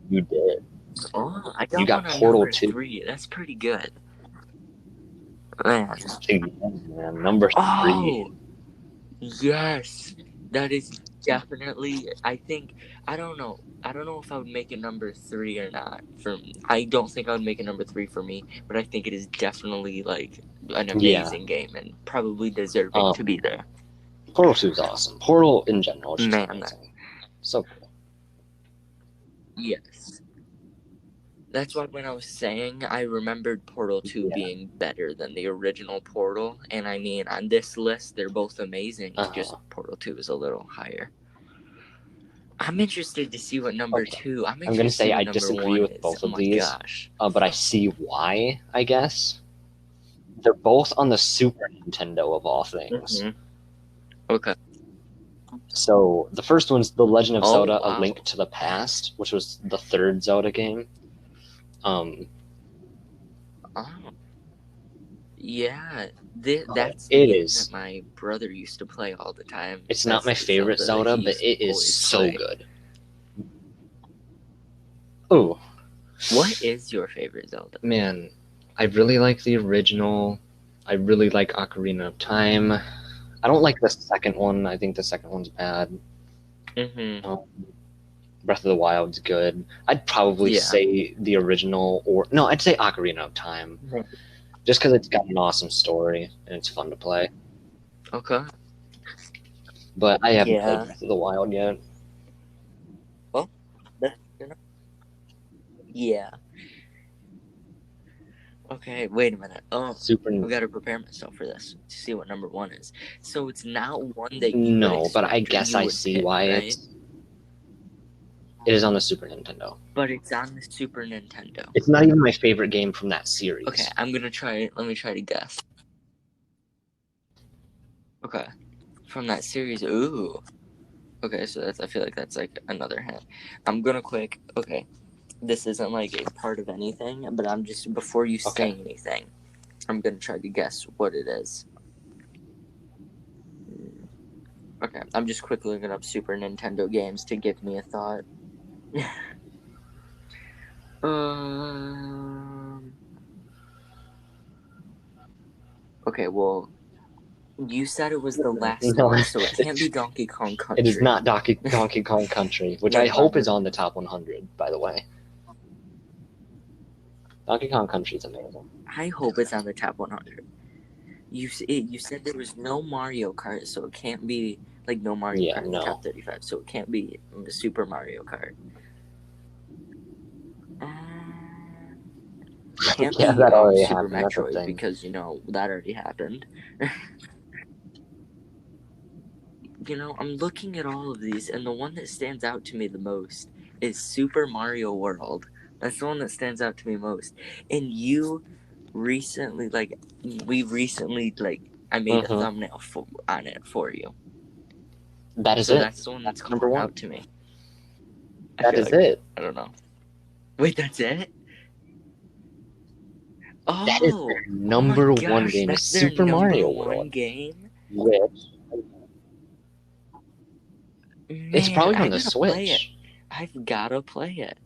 you did. Oh, I got You got one on Portal number 2. 3. That's pretty good. Man. Man, number 3. Oh, yes, that is definitely. I think I don't know. I don't know if I would make it number 3 or not. I don't think I would make it number 3 for me, but I think it is definitely like an amazing game and probably deserving to be there. Portal 2 is awesome. Portal in general is just Man, amazing. So cool. Yes. That's why when I was saying I remembered Portal 2 being better than the original Portal, and I mean on this list they're both amazing. Just Portal 2 is a little higher. I'm interested to see what number 2. I'm gonna say I disagree with both of these. Gosh. But I see why. I guess they're both on the Super Nintendo of all things. Okay. So the first one's The Legend of Zelda: A Link to the Past, which was the third Zelda game. Yeah, that's the game that my brother used to play all the time. It's not my favorite Zelda, but it is so good. Oh, what is your favorite Zelda? Man, I really like the original. I really like Ocarina of Time. I don't like the second one. I think the second one's bad. Breath of the Wild's good. I'd probably say the original, I'd say Ocarina of Time. Just because it's got an awesome story and it's fun to play. Okay. But I haven't played Breath of the Wild yet. Well, yeah. Okay, wait a minute. Oh, I've got to prepare myself for this to see what number 1 is. So it's not one that you would but I guess I see why right? It is on the Super Nintendo. But it's on the Super Nintendo. It's not even my favorite game from that series. Okay, I'm gonna try. Let me try to guess. Okay, from that series. Ooh. Okay, so I feel like that's like another hint. I'm gonna click. Okay, this isn't like a part of anything, but I'm just before you say anything, I'm gonna try to guess what it is. Okay, I'm just quickly looking up Super Nintendo games to give me a thought. Okay, well, you said it was the last one, so it can't be Donkey Kong Country. It is not Donkey Kong Country, which I hope is on the top 100, by the way. Donkey Kong Country is amazing. I hope it's on the top 100. You said there was no Mario Kart, so it can't be like no Mario Kart in the top 35, so it can't be the Super Mario Kart. Can't be that already Super happened. Metroid because that already happened. I'm looking at all of these, and the one that stands out to me the most is Super Mario World. That's the one that stands out to me most. And you recently, I made a thumbnail on it for you. That is it. That's the one that's number 1 out to me. That is it. I don't know. Wait, that's it? Oh, that is their number 1 game. That's Super Mario World. Game? Which it's probably on the Switch. I've gotta play it.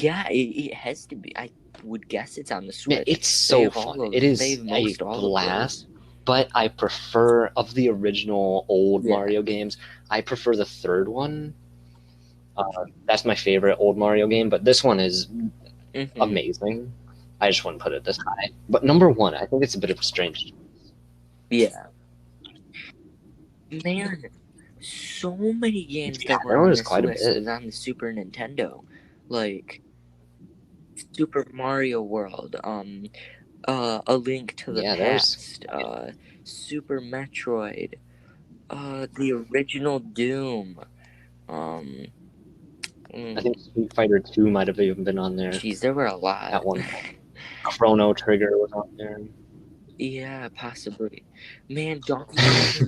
Yeah, it has to be. I would guess it's on the Switch. It's so fun. It is a blast. But I prefer, of the original old Mario games, I prefer the third one. That's my favorite old Mario game, but this one is amazing. I just wouldn't put it this high. But number one, I think it's a bit of a strange. Yeah. Man, so many games Yeah, that were there on was this quite a list bit. was on the Super Nintendo. Like Super Mario World, A Link to the Yeah, there was. Past, Super Metroid, the original Doom. I think Street Fighter 2 might have even been on there Geez, there were a lot. at one point. Chrono Trigger was on there. Yeah, possibly. Man, Donkey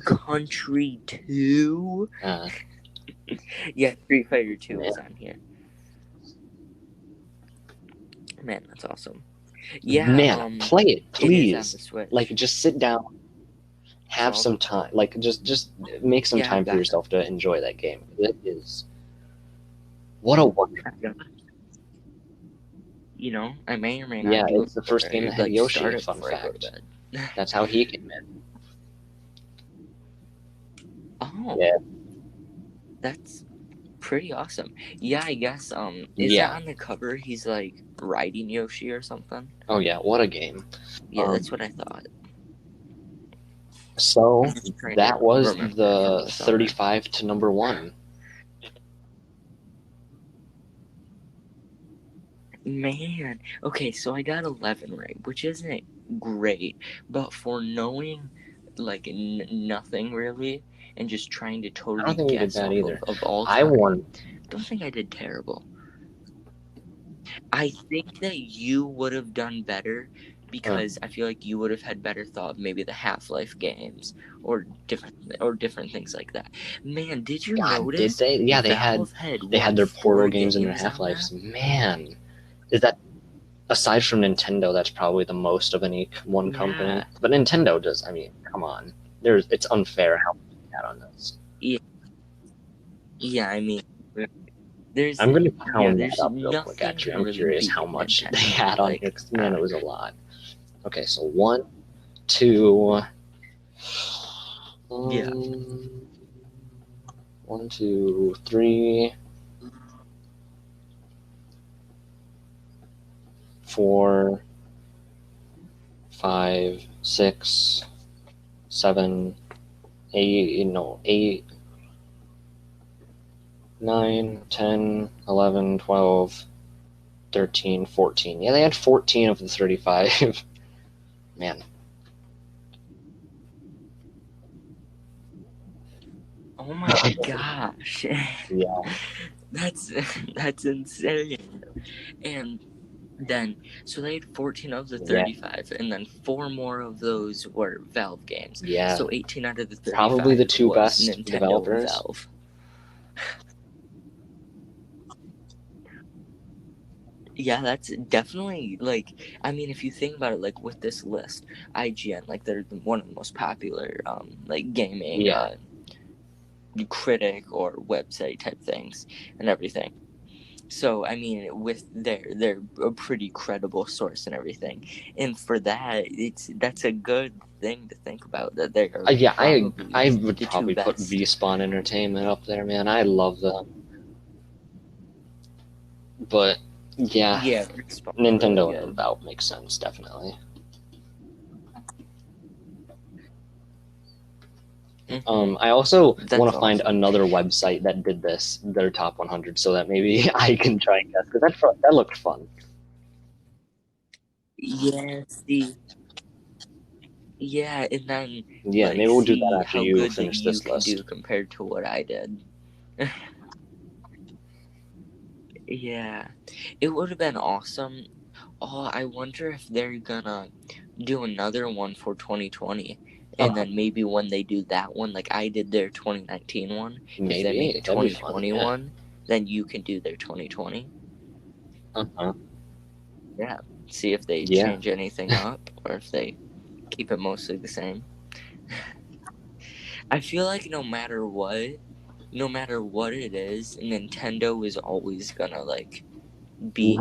Kong Country 2? Yeah, Street Fighter 2 Man. is on here. Man, that's awesome. Yeah, Man, play it, please. It is on the Switch. Like, just sit down, have some time. Like, just make some time for yourself to enjoy that game. It is. What a wonderful. You know, I may or may not. Yeah, it's the first game that had Yoshi. Fun fact. That's how he came in. Oh, yeah, that's pretty awesome. Yeah, I guess. Is that on the cover? He's like riding Yoshi or something. Oh yeah, what a game. Yeah, that's what I thought. So that was the 35 to number 1. Man, okay, so I got 11 right, which isn't great, but for knowing like nothing really and just trying to totally I don't think guess we did that either. Of all time, I won. Don't think I did terrible. I think that you would have done better because I feel like you would have had better thought of maybe the Half-Life games or different things like that. Man, did you notice? Did they? Yeah, they had their Portal games and their Half-Lives. Man, is that aside from Nintendo? That's probably the most of any one company. But Nintendo does. I mean, come on. It's unfair how much they had on this. Yeah, I mean. I'm going to count that up real quick, actually. I'm curious how much they had on here, because, man, it was a lot. Okay, so 1, 2... 1, 2, 3... 4, 5, 6, 7, 8... 9, 10, 11, 12, 13, 14. Yeah, they had 14 of the 35. Man. Oh my gosh. Yeah. That's insane. And then, so they had 14 of the 35, and then 4 more of those were Valve games. Yeah. So 18 out of the 35 probably the 2 best Nintendo developers. And Valve. Yeah, that's definitely, like, I mean, if you think about it, like, with this list, IGN, like, they're one of the most popular, like, gaming critic or website type things and everything. So, I mean, with they're a pretty credible source and everything. And for that, that's a good thing to think about, that they're I would probably put V-Spawn Entertainment up there, man. I love them. But... Yeah, Nintendo really and Valve makes sense, definitely. I also want to find another website that did this, their top 100, so that maybe I can try and guess, because that looked fun. Yeah, yeah, and then maybe we'll do that after you finish this list. Do compared to what I did. Yeah, it would have been awesome. Oh, I wonder if they're gonna do another one for 2020, and then maybe when they do that one, like I did their 2019 one, if they make a 2021, then you can do their 2020. Yeah, see if they change anything up, or if they keep it mostly the same. I feel like no matter what it is, Nintendo is always gonna like be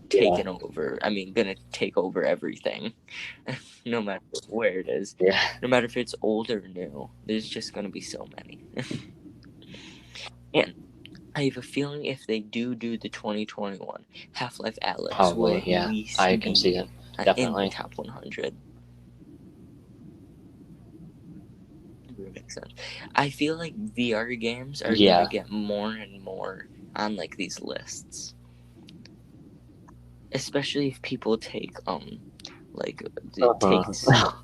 taken over. I mean, gonna take over everything, no matter where it is. No matter if it's old or new, there's just gonna be so many. And I have a feeling if they do the 2021, Half-Life Alyx Probably, will at yeah. least I can be see it. in Definitely. the top 100. Makes sense. I feel like VR games are gonna get more and more on like these lists, especially if people take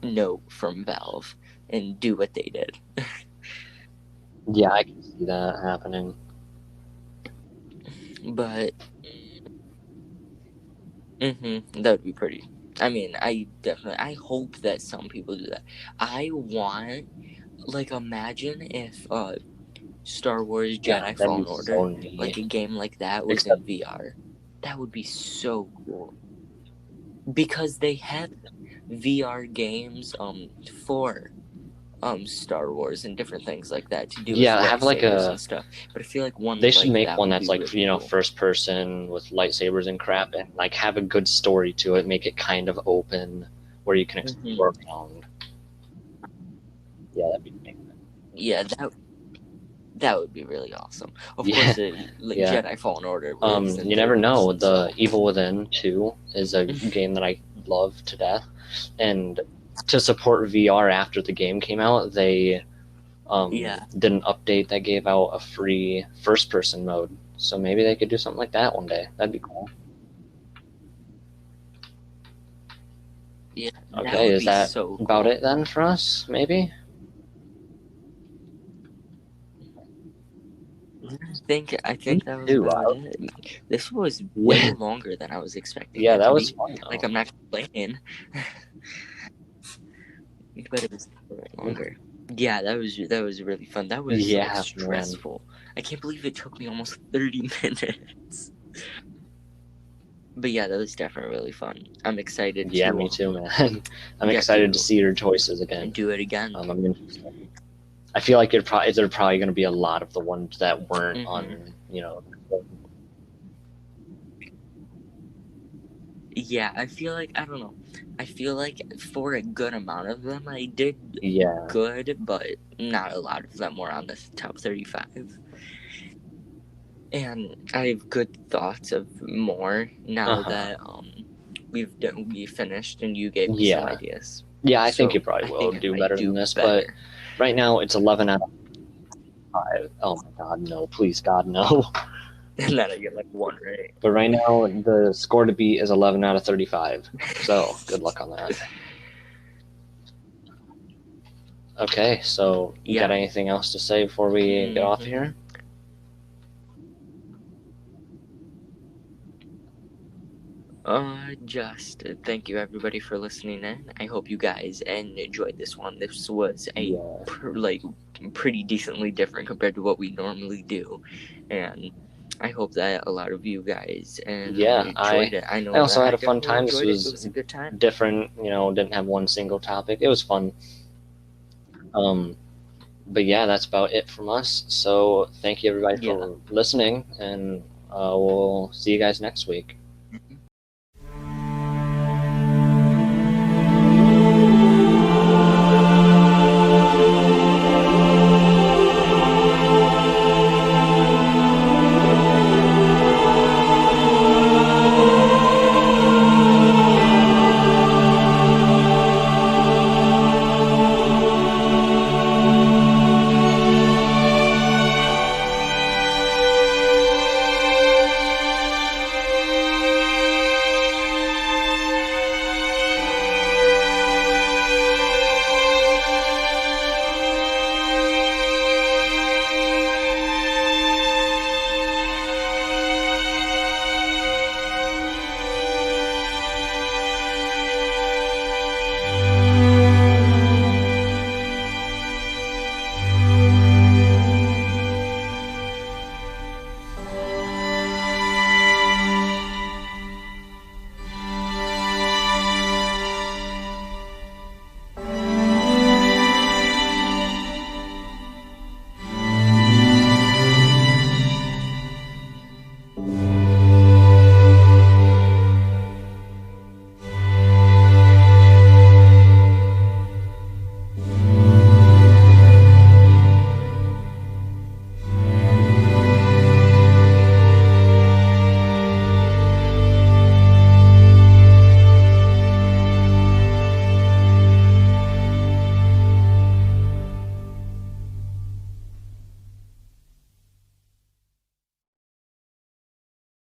note from Valve and do what they did. Yeah, I can see that happening. But that would be pretty. I mean, I hope that some people do that. I want, like, imagine if Star Wars Jedi Fallen Order, so neat. like a game like that was in VR. That would be so cool. Because they have VR games for Star Wars and different things like that to do with have like and stuff. But I feel like they should make that one would that's be like really cool. first person with lightsabers and crap, and like have a good story to it. Make it kind of open where you can explore around. Yeah, that'd be amazing. Yeah, that would be really awesome. Of course, Jedi Fallen Order. You never know. The Evil Within 2 is a game that I love to death, and to support VR after the game came out, they did an update that gave out a free first-person mode. So maybe they could do something like that one day. That'd be cool. Yeah. Okay, is that about it then for us? Maybe. I think that was about it. This was way longer than I was expecting. Yeah, that was fun. Like, I'm not complaining. But it was longer. Yeah, that was really fun. That was stressful. Man. I can't believe it took me almost 30 minutes. But yeah, that was definitely really fun. I'm excited. Yeah, me too, man. I'm excited to see your choices again. And do it again. I feel like they're probably going to be a lot of the ones that weren't on, Yeah, I feel like, I don't know. I feel like for a good amount of them, I did good, but not a lot of them were on the top 35. And I have good thoughts of more now that we finished and you gave me some ideas. Yeah, I think you probably will do better than this, but right now it's 11 out of 5. Oh my God, no! Please, God, no! And then I get like 1 right. But right now the score to beat is 11 out of 35. So good luck on that. Okay, so you got anything else to say before we get off here? Just thank you everybody for listening in. I hope you guys enjoyed this one. This was a pretty decently different compared to what we normally do, and I hope that a lot of you guys enjoyed it. I also had a fun time. This was a good time. Different, didn't have one single topic. It was fun. But yeah, that's about it from us. So thank you everybody for listening, and we'll see you guys next week.